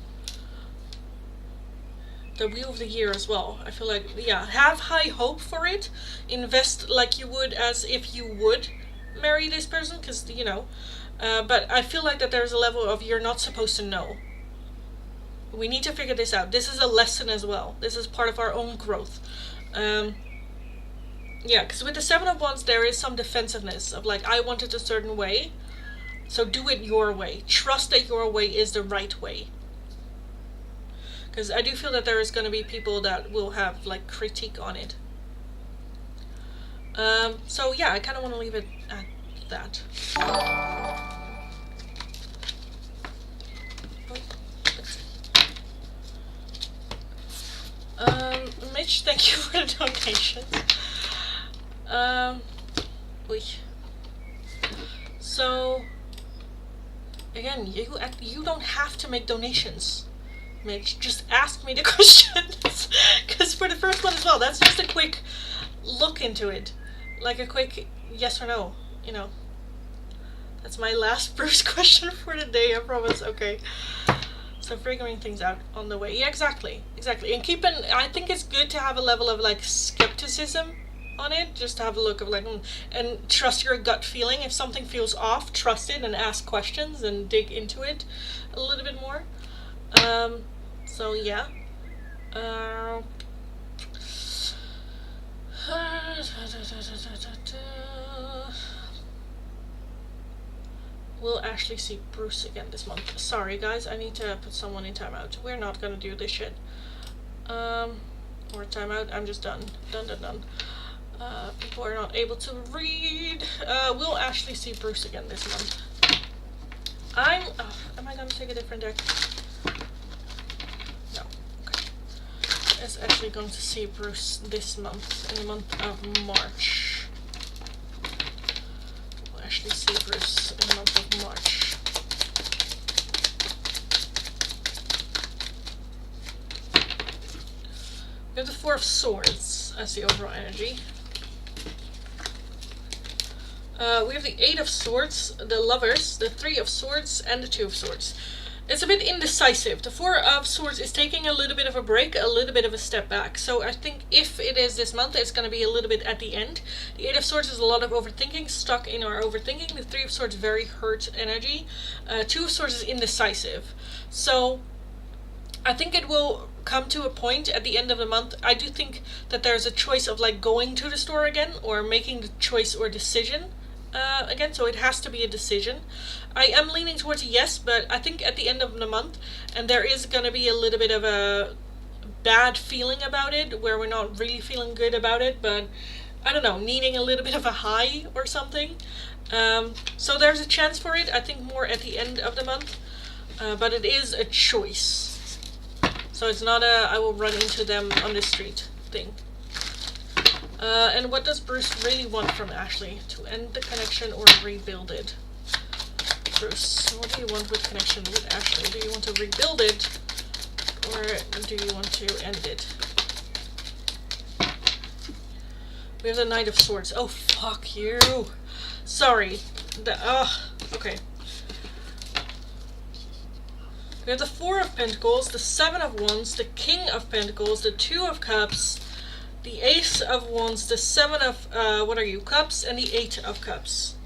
The Wheel of the Year as well. I feel like, yeah, have high hope for it. Invest like you would as if you would marry this person, because, you know. But I feel like that there's a level of you're not supposed to know. We need to figure this out. This is a lesson as well. This is part of our own growth. Yeah, because with the Seven of Wands, there is some defensiveness of like, I want it a certain way, so do it your way. Trust that your way is the right way. Because I do feel that there is going to be people that will have like critique on it. So yeah, I kind of want to leave it at that. Mitch, thank you for the donation. So again, you don't have to make donations, Mitch. Just ask me the questions. Because for the first one as well, that's just a quick look into it, like a quick yes or no. You know, that's my last Bruce question for the day. I promise. Okay. So figuring things out on the way. Yeah, exactly. And I think it's good to have a level of like skepticism on it, just to have a look of like, and trust your gut feeling. If something feels off, trust it and ask questions and dig into it a little bit more. So yeah. We'll actually see Bruce again this month. Sorry guys, I need to put someone in timeout. We're not gonna do this shit. Or timeout, I'm just done. Done. People are not able to read. We'll actually see Bruce again this month. Am I gonna take a different deck? No, okay. It's actually going to see Bruce this month, in the month of March. Actually see Bruce in the month of March. We have the Four of Swords as the overall energy. We have the Eight of Swords, the Lovers, the Three of Swords, and the Two of Swords. it's a bit indecisive. The Four of Swords is taking a little bit of a break, a little bit of a step back. So I think if it is this month, it's going to be a little bit at the end. The Eight of Swords is a lot of overthinking, stuck in our overthinking. The Three of Swords, very hurt energy. Two of Swords is indecisive. So I think it will come to a point at the end of the month. I do think that there's a choice of like going to the store again or making the choice or decision again, so it has to be a decision. I am leaning towards a yes, but I think at the end of the month, and there is going to be a little bit of a bad feeling about it, where we're not really feeling good about it, but I don't know, needing a little bit of a high or something. So there's a chance for it, I think more at the end of the month, but it is a choice. So it's not a I will run into them on the street thing. And what does Bruce really want from Ashley? To end the connection or rebuild it? Bruce, what do you want with connection with Ashley? Do you want to rebuild it? Or do you want to end it? We have the Knight of Swords. Oh, fuck you. Sorry. Okay. We have the Four of Pentacles, the Seven of Wands, the King of Pentacles, the Two of Cups, the Ace of Wands, the Seven of, Cups, and the Eight of Cups.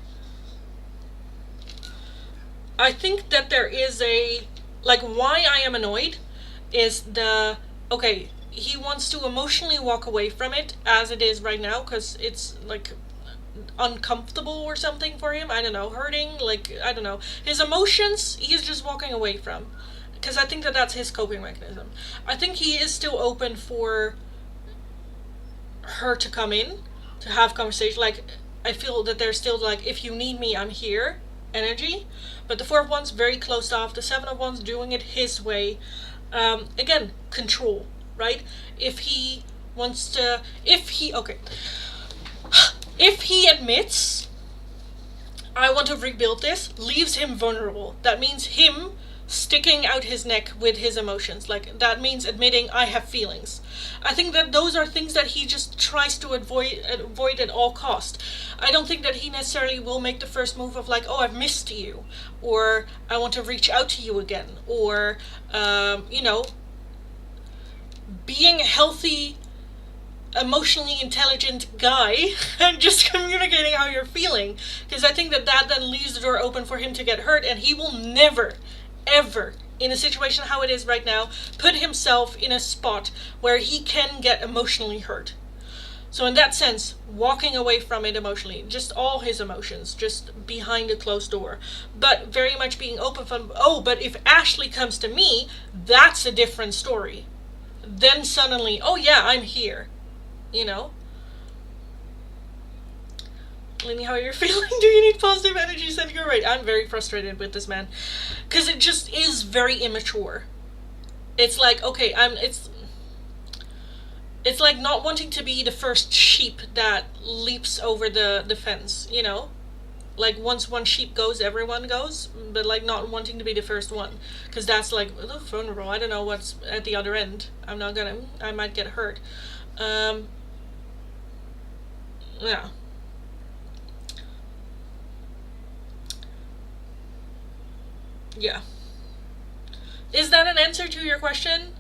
I think that there is why I am annoyed is okay, he wants to emotionally walk away from it as it is right now, because it's, like, uncomfortable or something for him, I don't know, hurting, I don't know. His emotions, he's just walking away from, because I think that that's his coping mechanism. I think he is still open for her to come in, to have conversation, I feel that there's still, if you need me, I'm here energy, but the Four of Wands very closed off, the Seven of Wands doing it his way. Again, control, right? If he admits, I want to rebuild this, leaves him vulnerable. That means him sticking out his neck with his emotions. That means admitting, I have feelings. I think that those are things that he just tries to avoid at all cost. I don't think that he necessarily will make the first move of oh, I've missed you, or I want to reach out to you again, or, being a healthy, emotionally intelligent guy and just communicating how you're feeling. Because I think that then leaves the door open for him to get hurt, and he will never, ever, in a situation how it is right now, put himself in a spot where he can get emotionally hurt. So in that sense, walking away from it emotionally, just all his emotions, just behind a closed door, but very much being open from, but if Ashley comes to me, that's a different story. Then suddenly, oh yeah, I'm here, Lenny, how you're feeling? Do you need positive energy? Said you're right. I'm very frustrated with this man, because it just is very immature. It's okay, it's like not wanting to be the first sheep that leaps over the fence, once one sheep goes, everyone goes, but not wanting to be the first one, because that's vulnerable. I don't know what's at the other end. I might get hurt. Yeah. Yeah. Is that an answer to your question?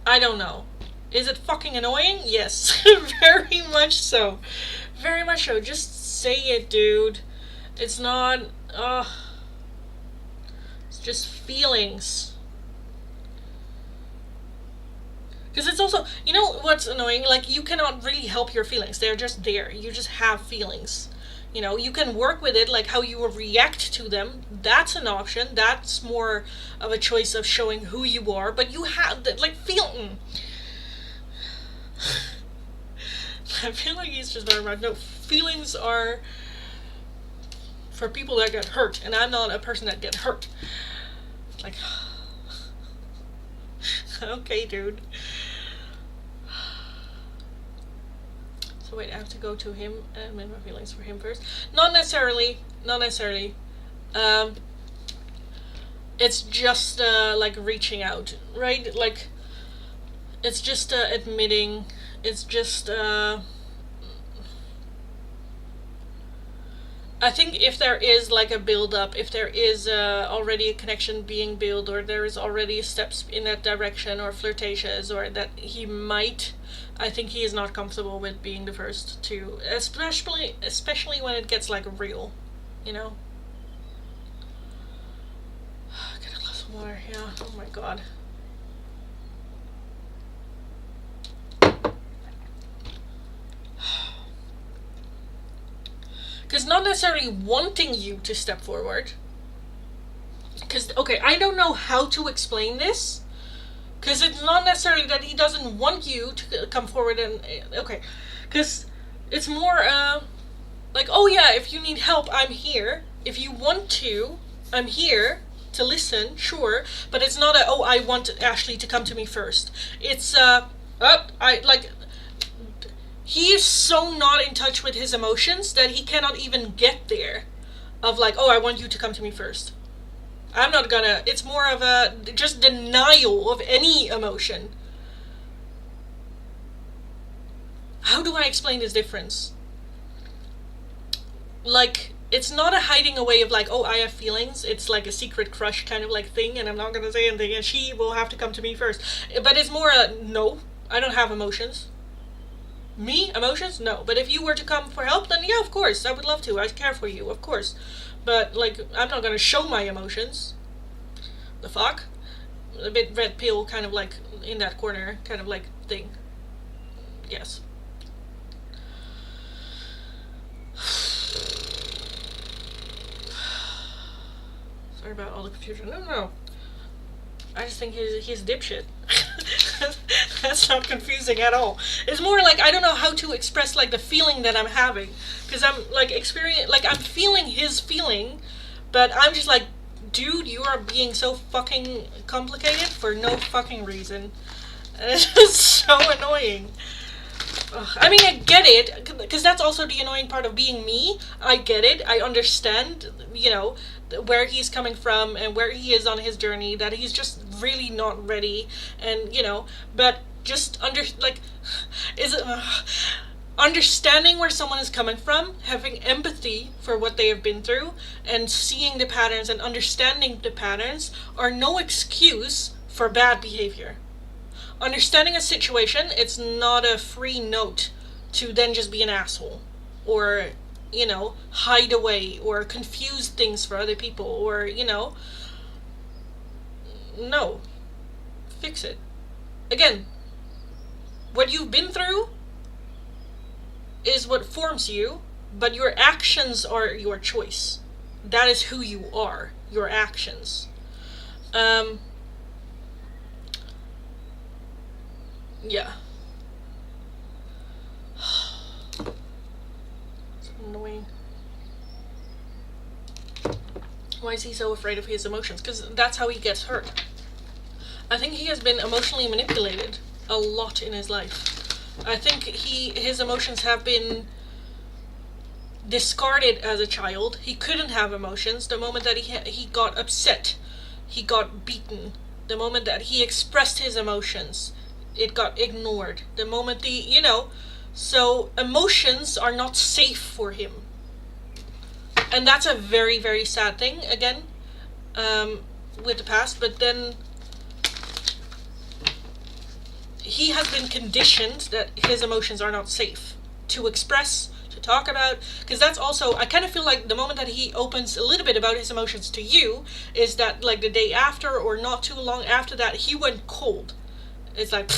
I don't know. Is it fucking annoying? Yes. Very much so. Very much so. Just say it, dude. It's not, it's just feelings. Because it's also, what's annoying? You cannot really help your feelings. They're just there. You just have feelings. You can work with it, how you will react to them. That's an option. That's more of a choice of showing who you are. But you have, feeling. I feel like he's just very much, no, feelings are for people that get hurt, and I'm not a person that gets hurt. Okay, dude. So wait, I have to go to him and make my feelings for him first. Not necessarily. It's just reaching out, right? It's just admitting. It's just I think if there is like a build up, if there is already a connection being built, or there is already steps in that direction, or flirtatious, or that he might, I think he is not comfortable with being the first to, especially when it gets like real, you know. Get a glass of water. Yeah. Oh my god. Because not necessarily wanting you to step forward. Because, okay, I don't know how to explain this. Because it's not necessarily that he doesn't want you to come forward and, okay. Because it's more, like, oh yeah, if you need help, I'm here. If you want to, I'm here to listen, sure. But it's not a, oh, I want Ashley to come to me first. It's, he is so not in touch with his emotions that he cannot even get there. Of like, oh, I want you to come to me first. I'm not gonna. It's more of a just denial of any emotion. How do I explain this difference? Like, it's not a hiding away of like, oh, I have feelings. It's like a secret crush kind of like thing, and I'm not gonna say anything, and she will have to come to me first. But it's more a, no, I don't have emotions. Me? Emotions? No. But if you were to come for help, then yeah, of course, I would love to. I care for you, of course. But, like, I'm not gonna show my emotions. The fuck? A bit red pill, kind of like, in that corner, kind of like thing. Yes. Sorry about all the confusion. No. I just think he's a dipshit. That's not confusing at all. It's more like I don't know how to express like the feeling that I'm having, because I'm like I'm feeling his feeling, but I'm just like, dude, you are being so fucking complicated for no fucking reason, and it's just so annoying. Ugh. I mean, I get it, because that's also the annoying part of being me. I get it. I understand, you know, where he's coming from and where he is on his journey, that he's just really not ready, and, you know, but just understanding where someone is coming from, having empathy for what they have been through, and seeing the patterns and understanding the patterns are no excuse for bad behavior. Understanding a situation, it's not a free note to then just be an asshole, or, you know, hide away, or confuse things for other people, or, you know, no. Fix it. Again, what you've been through is what forms you, but your actions are your choice. That is who you are, your actions. Yeah. It's annoying. Why is he so afraid of his emotions? Because that's how he gets hurt. I think he has been emotionally manipulated a lot in his life. I think his emotions have been discarded as a child. He couldn't have emotions. The moment that he got upset, he got beaten. The moment that he expressed his emotions, it got ignored. The moment so emotions are not safe for him. And that's a very, very sad thing, again, with the past. But then he has been conditioned that his emotions are not safe to express, to talk about. Because that's also, I kind of feel like the moment that he opens a little bit about his emotions to you is that, like, the day after or not too long after that, he went cold. It's like,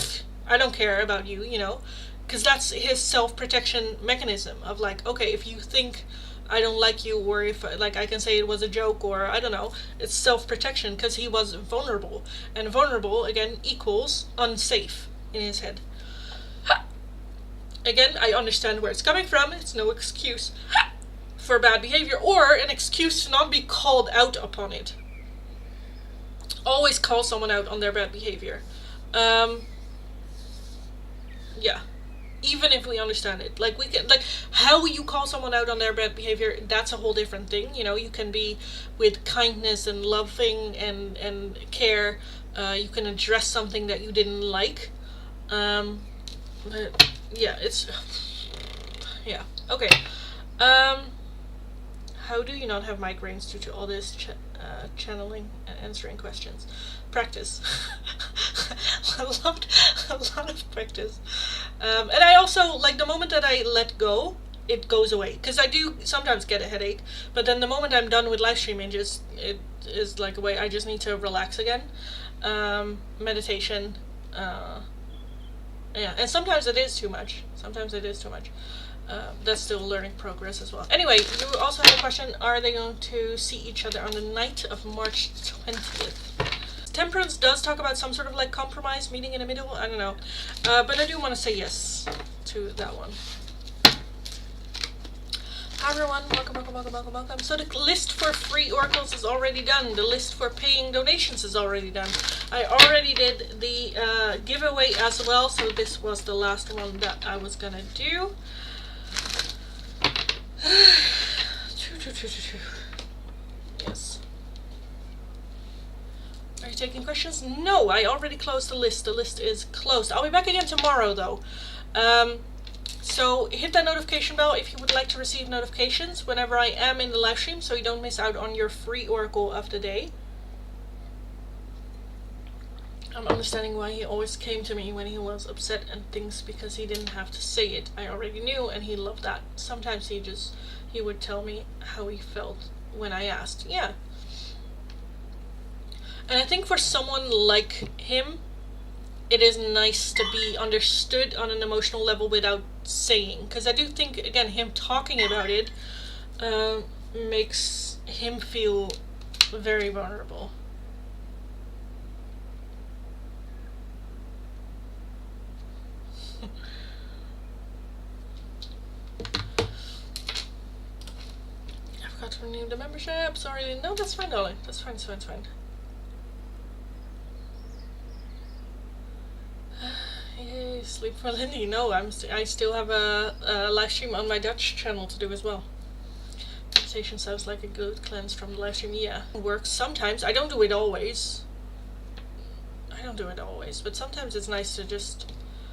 I don't care about you, you know, because that's his self-protection mechanism of like, okay, if you think I don't like you, or if like I can say it was a joke, or I don't know, it's self-protection, because he was vulnerable, and vulnerable again equals unsafe in his head. Again, I understand where it's coming from. It's no excuse for bad behavior, or an excuse to not be called out upon it. Always call someone out on their bad behavior. Yeah, even if we understand it, like, we can, like, how you call someone out on their bad behavior, that's a whole different thing. You know, you can be with kindness and loving and care. You can address something that you didn't like. But yeah, it's, yeah, okay. How do you not have migraines due to all this channeling and answering questions? Practice. a lot of practice. And I also, like, the moment that I let go, it goes away. Because I do sometimes get a headache, but then the moment I'm done with live streaming, it is like a way I just need to relax again. Meditation. Yeah, and sometimes it is too much. That's still learning progress as well. Anyway, you also have a question. Are they going to see each other on the night of March 20th? Temperance does talk about some sort of like compromise, meeting in the middle. I don't know. But I do want to say yes to that one. Hi everyone, welcome. So the list for free oracles is already done. The list for paying donations is already done. I already did the giveaway as well, so this was the last one that I was gonna do. Yes. Are you taking questions? No, I already closed the list. The list is closed. I'll be back again tomorrow though. So hit that notification bell if you would like to receive notifications whenever I am in the live stream, so you don't miss out on your free oracle of the day. I'm understanding why he always came to me when he was upset and things, because he didn't have to say it. I already knew, and he loved that. Sometimes he would tell me how he felt when I asked. Yeah. And I think for someone like him, it is nice to be understood on an emotional level without saying. Because I do think, again, him talking about it makes him feel very vulnerable. I forgot to renew the membership. Sorry. No, that's fine, darling. That's fine. Yay, sleep for Lindy. No, I still have a live stream on my Dutch channel to do as well. Meditation sounds like a good cleanse from the live stream. Yeah, it works sometimes. I don't do it always. But sometimes it's nice to just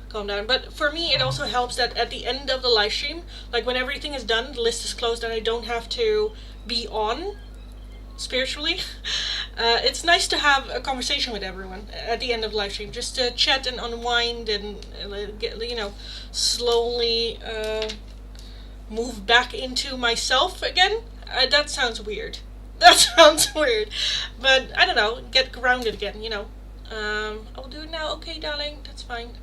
calm down. But for me, it also helps that at the end of the live stream, like when everything is done, the list is closed, and I don't have to be on spiritually. It's nice to have a conversation with everyone at the end of the live stream, just to chat and unwind and get, slowly move back into myself again. That sounds weird. But I don't know, get grounded again, I'll do it now. Okay, darling, that's fine.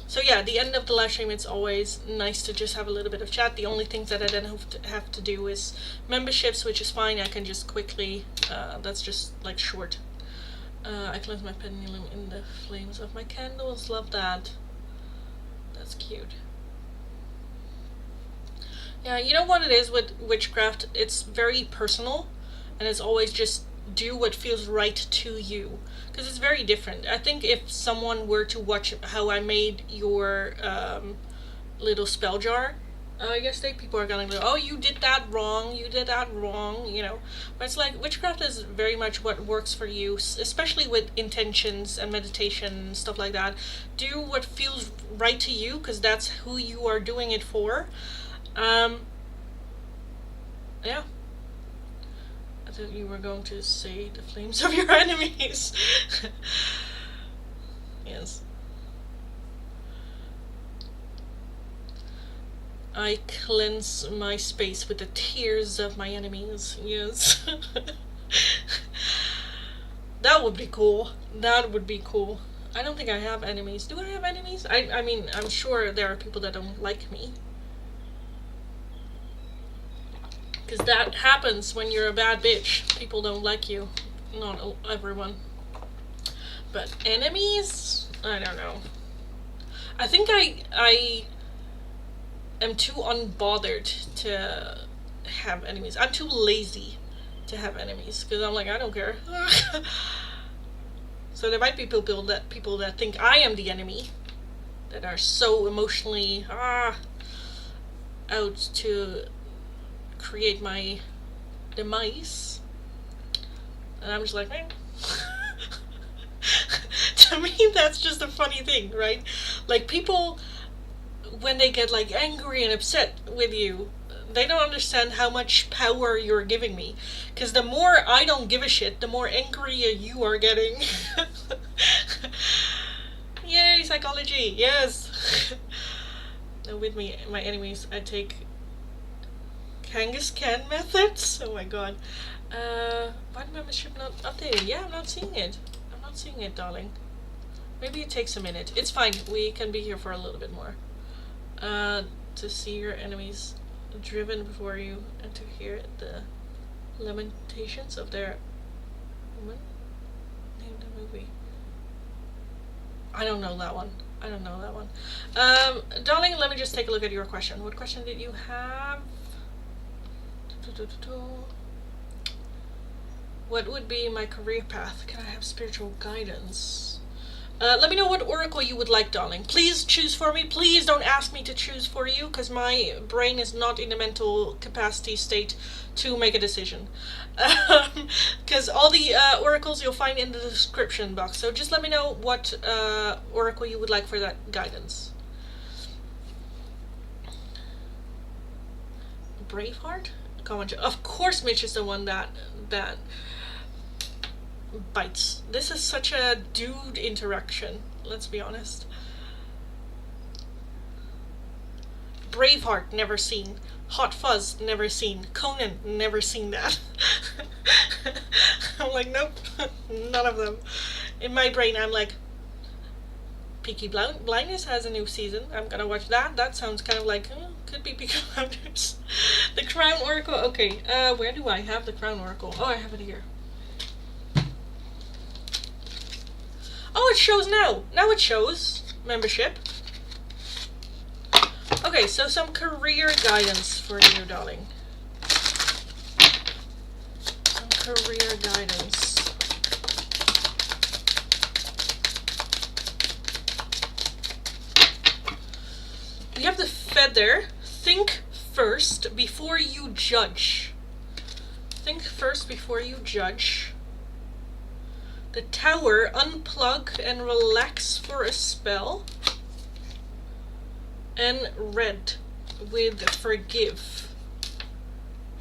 So yeah, at the end of the live stream, it's always nice to just have a little bit of chat. The only things that I then have to do is memberships, which is fine. I can just quickly, that's just like short. I cleanse my pendulum in the flames of my candles. Love that. That's cute. Yeah, you know what it is with witchcraft? It's very personal, and it's always just do what feels right to you, because it's very different. I think if someone were to watch how I made your little spell jar, I guess people are gonna go, oh, you did that wrong, but it's like witchcraft is very much what works for you, especially with intentions and meditation and stuff like that. Do what feels right to you, because that's who you are doing it for. Yeah. I thought you were going to say the flames of your enemies. Yes. I cleanse my space with the tears of my enemies. Yes. That would be cool. I don't think I have enemies. Do I have enemies? I mean, I'm sure there are people that don't like me. Because that happens when you're a bad bitch. People don't like you. Not everyone. But enemies? I don't know. I think I am too unbothered to have enemies. I'm too lazy to have enemies. Because I'm like, I don't care. So there might be people that think I am the enemy. That are so emotionally out to create my demise, and I'm just like, man. To me, that's just a funny thing, right? Like, people, when they get like angry and upset with you, They don't understand how much power you're giving me. Because the more I don't give a shit, the more angry you are getting. Yay, psychology, yes! With me, my enemies, I take Kangaskhan methods? Oh my god. Why the membership not updated? Yeah, I'm not seeing it. I'm not seeing it, darling. Maybe it takes a minute. It's fine, we can be here for a little bit more. To see your enemies driven before you and to hear the lamentations of their woman. Name the movie. I don't know that one. I don't know that one. Darling, let me just take a look at your question. What question did you have? What would be my career path? Can I have spiritual guidance? Let me know what oracle you would like, darling. Please choose for me. Please don't ask me to choose for you, because my brain is not in the mental capacity state to make a decision. Because all the oracles you'll find in the description box. So just let me know what oracle you would like for that guidance. Braveheart? Comment. Of course Mitch is the one that bites. This is such a dude interaction, let's be honest. Braveheart, never seen. Hot Fuzz, never seen. Conan, never seen that. I'm like, nope, none of them. In my brain, I'm like, Peaky Blinders has a new season. I'm gonna watch that. That sounds kind of like, could be Peaky Blinders. The Crown Oracle, okay. Where do I have the Crown Oracle? Oh, I have it here. Oh, it shows now. Now it shows membership. Okay, so some career guidance for you, darling. Some career guidance. We have the feather. Think first before you judge. Think first before you judge. The Tower, unplug and relax for a spell. And red with forgive.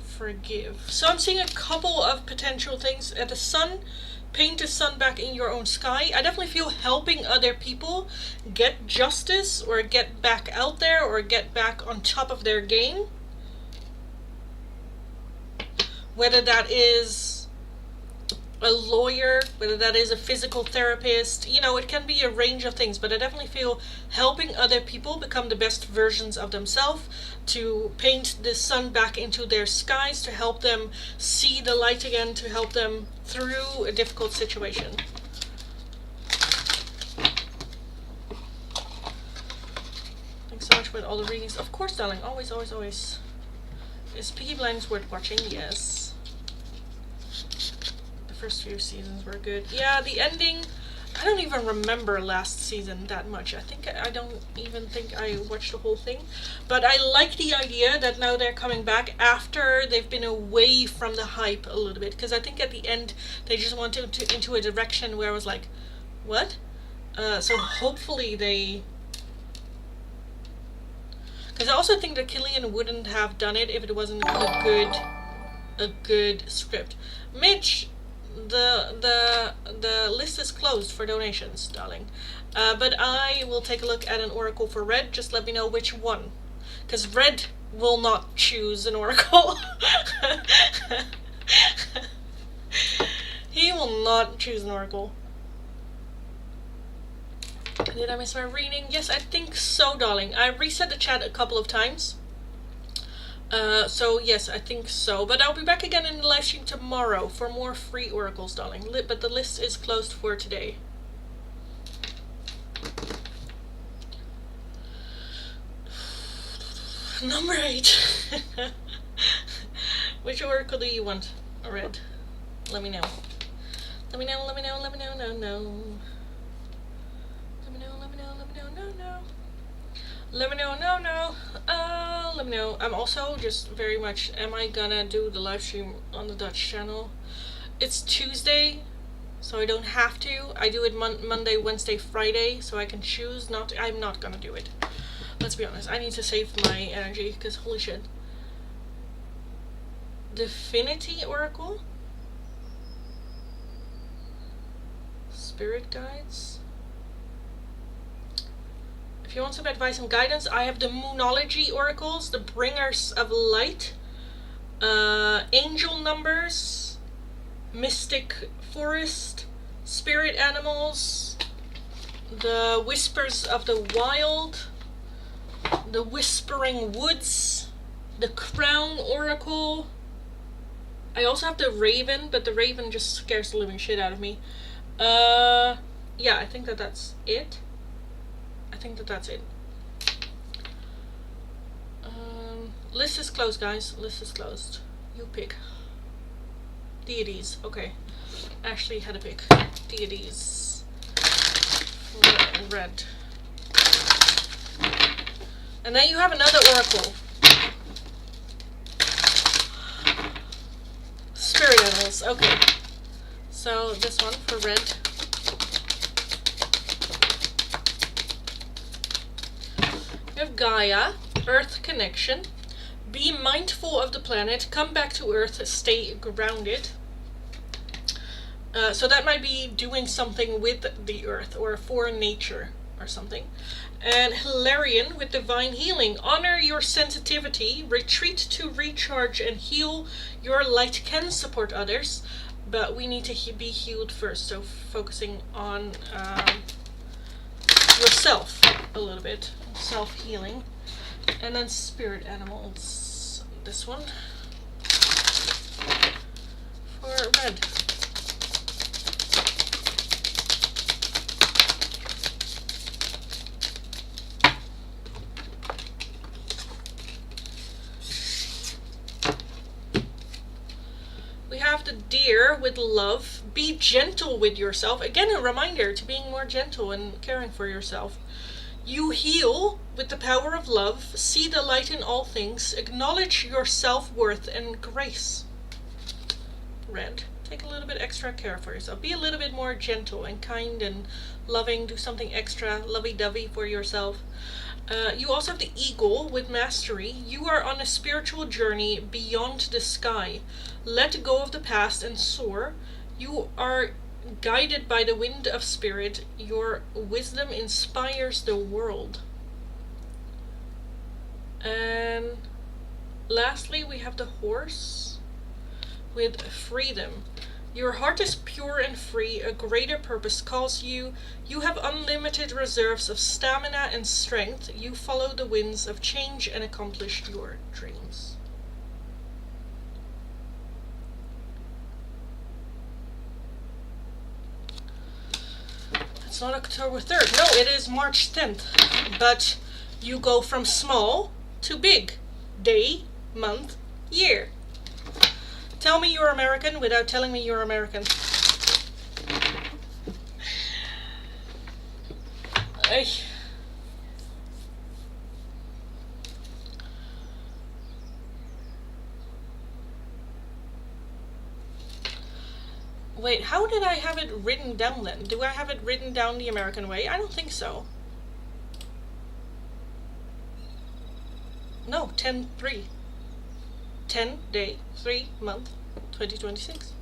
Forgive. So I'm seeing a couple of potential things. The sun, paint the sun back in your own sky. I definitely feel helping other people get justice or get back out there or get back on top of their game. Whether that is a lawyer, whether that is a physical therapist, you know, it can be a range of things, but I definitely feel helping other people become the best versions of themselves, to paint the sun back into their skies, to help them see the light again, to help them through a difficult situation. Thanks so much for all the readings. Of course, darling, always, always, always. Is Peaky Blinders worth watching? Yes. First few seasons were good. Yeah, the ending, I don't even remember last season that much. I don't even think I watched the whole thing. But I like the idea that now they're coming back after they've been away from the hype a little bit. Because I think at the end they just went into a direction where I was like, what? So hopefully they... Because I also think that Killian wouldn't have done it if it wasn't a good script. Mitch... The list is closed for donations, darling. But I will take a look at an oracle for red. Just let me know which one. Because red will not choose an oracle. He will not choose an oracle. Did I miss my reading? Yes, I think so, darling. I reset the chat a couple of times. So yes, I think so. But I'll be back again in the live stream tomorrow for more free oracles, darling. But the list is closed for today. Number 8. Which oracle do you want? Red. Let me know. Let me know, let me know, let me know, no, no. Let me know, let me know, let me know, no, no. Let me know, no, no. Let me know. I'm also just very much, am I gonna do the live stream on the Dutch channel? It's Tuesday, so I don't have to. I do it Monday, Wednesday, Friday, so I can choose not to. I'm not gonna do it. Let's be honest. I need to save my energy, because holy shit. Divinity Oracle. Spirit guides. If you want some advice and guidance, I have the Moonology Oracles, the Bringers of Light, Angel Numbers, Mystic Forest, Spirit Animals, the Whispers of the Wild, the Whispering Woods, the Crown Oracle. I also have the Raven, but the Raven just scares the living shit out of me. Yeah, I think that's it. That's it. List is closed, guys. List is closed. You pick. Deities. Okay. Ashley had a pick. Deities. Red. And then you have another oracle. Spirit animals. Okay. So this one for red. You have Gaia, Earth connection. Be mindful of the planet. Come back to Earth. Stay grounded. So that might be doing something with the Earth or for nature or something. And Hilarion with divine healing. Honor your sensitivity. Retreat to recharge and heal. Your light can support others, but we need to be healed first. So focusing on yourself a little bit. Self-healing. And then spirit animals. This one. For red. We have the deer with love. Be gentle with yourself. Again, a reminder to being more gentle and caring for yourself. You heal with the power of love. See the light in all things. Acknowledge your self-worth and grace. Red. Take a little bit extra care for yourself. Be a little bit more gentle and kind and loving. Do something extra lovey-dovey for yourself. You also have the eagle with mastery. You are on a spiritual journey beyond the sky. Let go of the past and soar. You are guided by the wind of spirit. Your wisdom inspires the world. And lastly, we have the horse with freedom. Your heart is pure and free. A greater purpose calls you. You have unlimited reserves of stamina and strength. You follow the winds of change and accomplish your dreams. It's not October 3rd. No, it is March 10th. But you go from small to big. Day, month, year. Tell me you're American without telling me you're American. Wait, how did I have it written down then? Do I have it written down the American way? I don't think so. No, 10-3. 10 day, 3 month, 2026.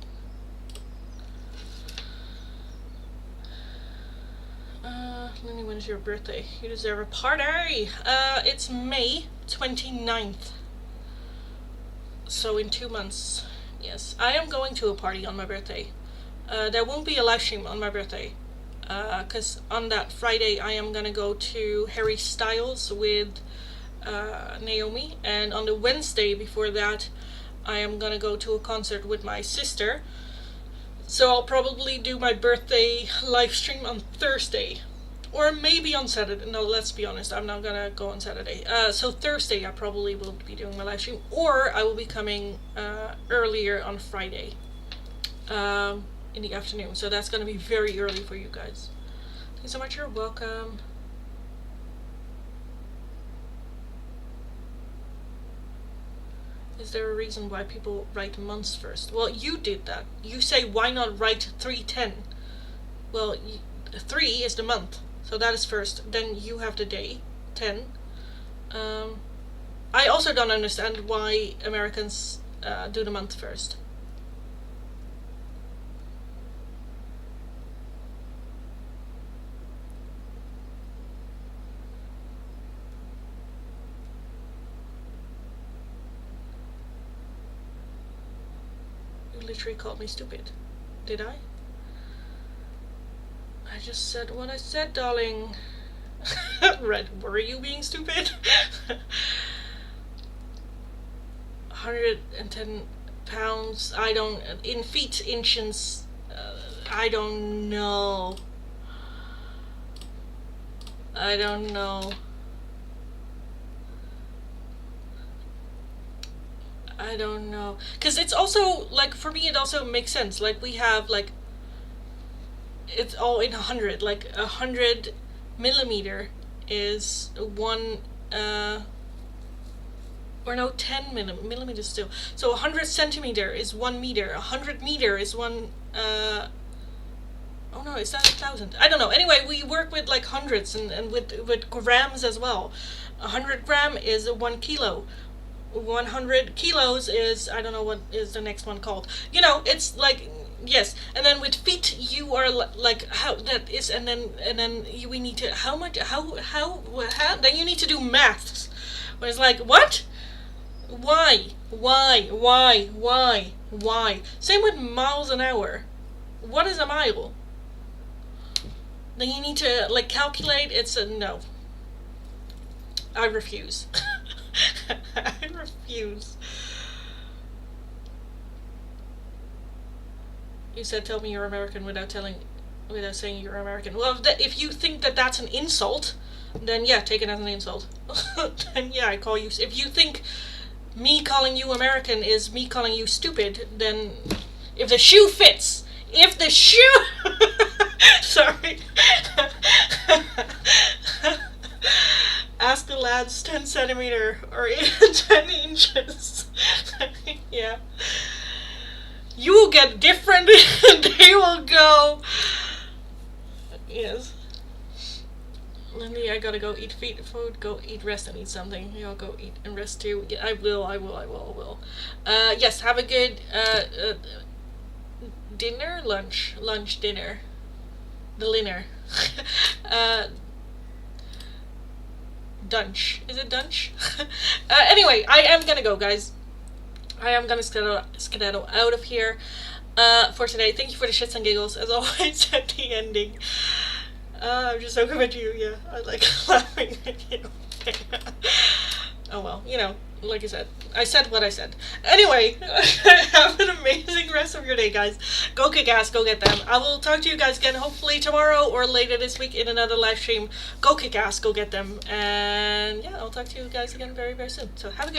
Lenny, when is your birthday? You deserve a party! It's May 29th. So in 2 months. Yes, I am going to a party on my birthday. There won't be a live stream on my birthday. Because on that Friday I am gonna go to Harry Styles with Naomi, and on the Wednesday before that I am gonna go to a concert with my sister. So I'll probably do my birthday live stream on Thursday, or maybe on Saturday. No, let's be honest, I'm not gonna go on Saturday. So Thursday I probably will be doing my live stream, or I will be coming earlier on Friday in the afternoon. So that's gonna be very early for you guys. Thank you so much. You're welcome. Is there a reason why people write months first? Well, you did that. You say, why not write 310? Well, 3 is the month, so that is first. Then you have the day, 10. I also don't understand why Americans do the month first. You literally called me stupid. Did I? I just said what I said, darling. Red, were you being stupid? 110 pounds. I don't. In feet, inches. I don't know. I don't know. I don't know. Because it's also, like, for me, it also makes sense. Like, we have, like, it's all in 100. Like, 100 millimeter is one, or no, 10 millimeters still. So 100 centimeter is 1 meter. 100 meter is one, oh no, is that 1,000? I don't know. Anyway, we work with like hundreds and with grams as well. 100 gram is 1 kilo. 100 kilos is, I don't know what is the next one called. You know, it's like, yes. And then with feet, you are like, how that is, and then we need to, how much, how, then you need to do maths. Where it's like, what? Why? Same with miles an hour. What is a mile? Then you need to, like, calculate. It's a no. I refuse. I refuse. You said tell me you're American without saying you're American. Well, if you think that that's an insult, then yeah, take it as an insult. Then yeah, I call you. If you think me calling you American is me calling you stupid, then if the shoe fits, sorry. Ask the lads 10 centimeter or 10 inches. Yeah. You will get different and they will go. Yes. Lindy, I gotta go eat food, go eat, rest, and eat something. You'll go eat and rest too. Yeah, I will. Yes, have a good, dinner? Lunch, dinner. The dinner. Dunch. Is it dunch? Anyway, I am gonna go, guys. I am gonna skedaddle out of here for today. Thank you for the shits and giggles, as always, at the ending. I'm just so good at you, yeah. I like laughing at you. Oh well, you know, like I said what I said. Anyway, have an amazing rest of your day, guys. Go kick ass, go get them. I will talk to you guys again hopefully tomorrow or later this week in another live stream. Go kick ass, go get them. And yeah, I'll talk to you guys again very, very soon. So have a good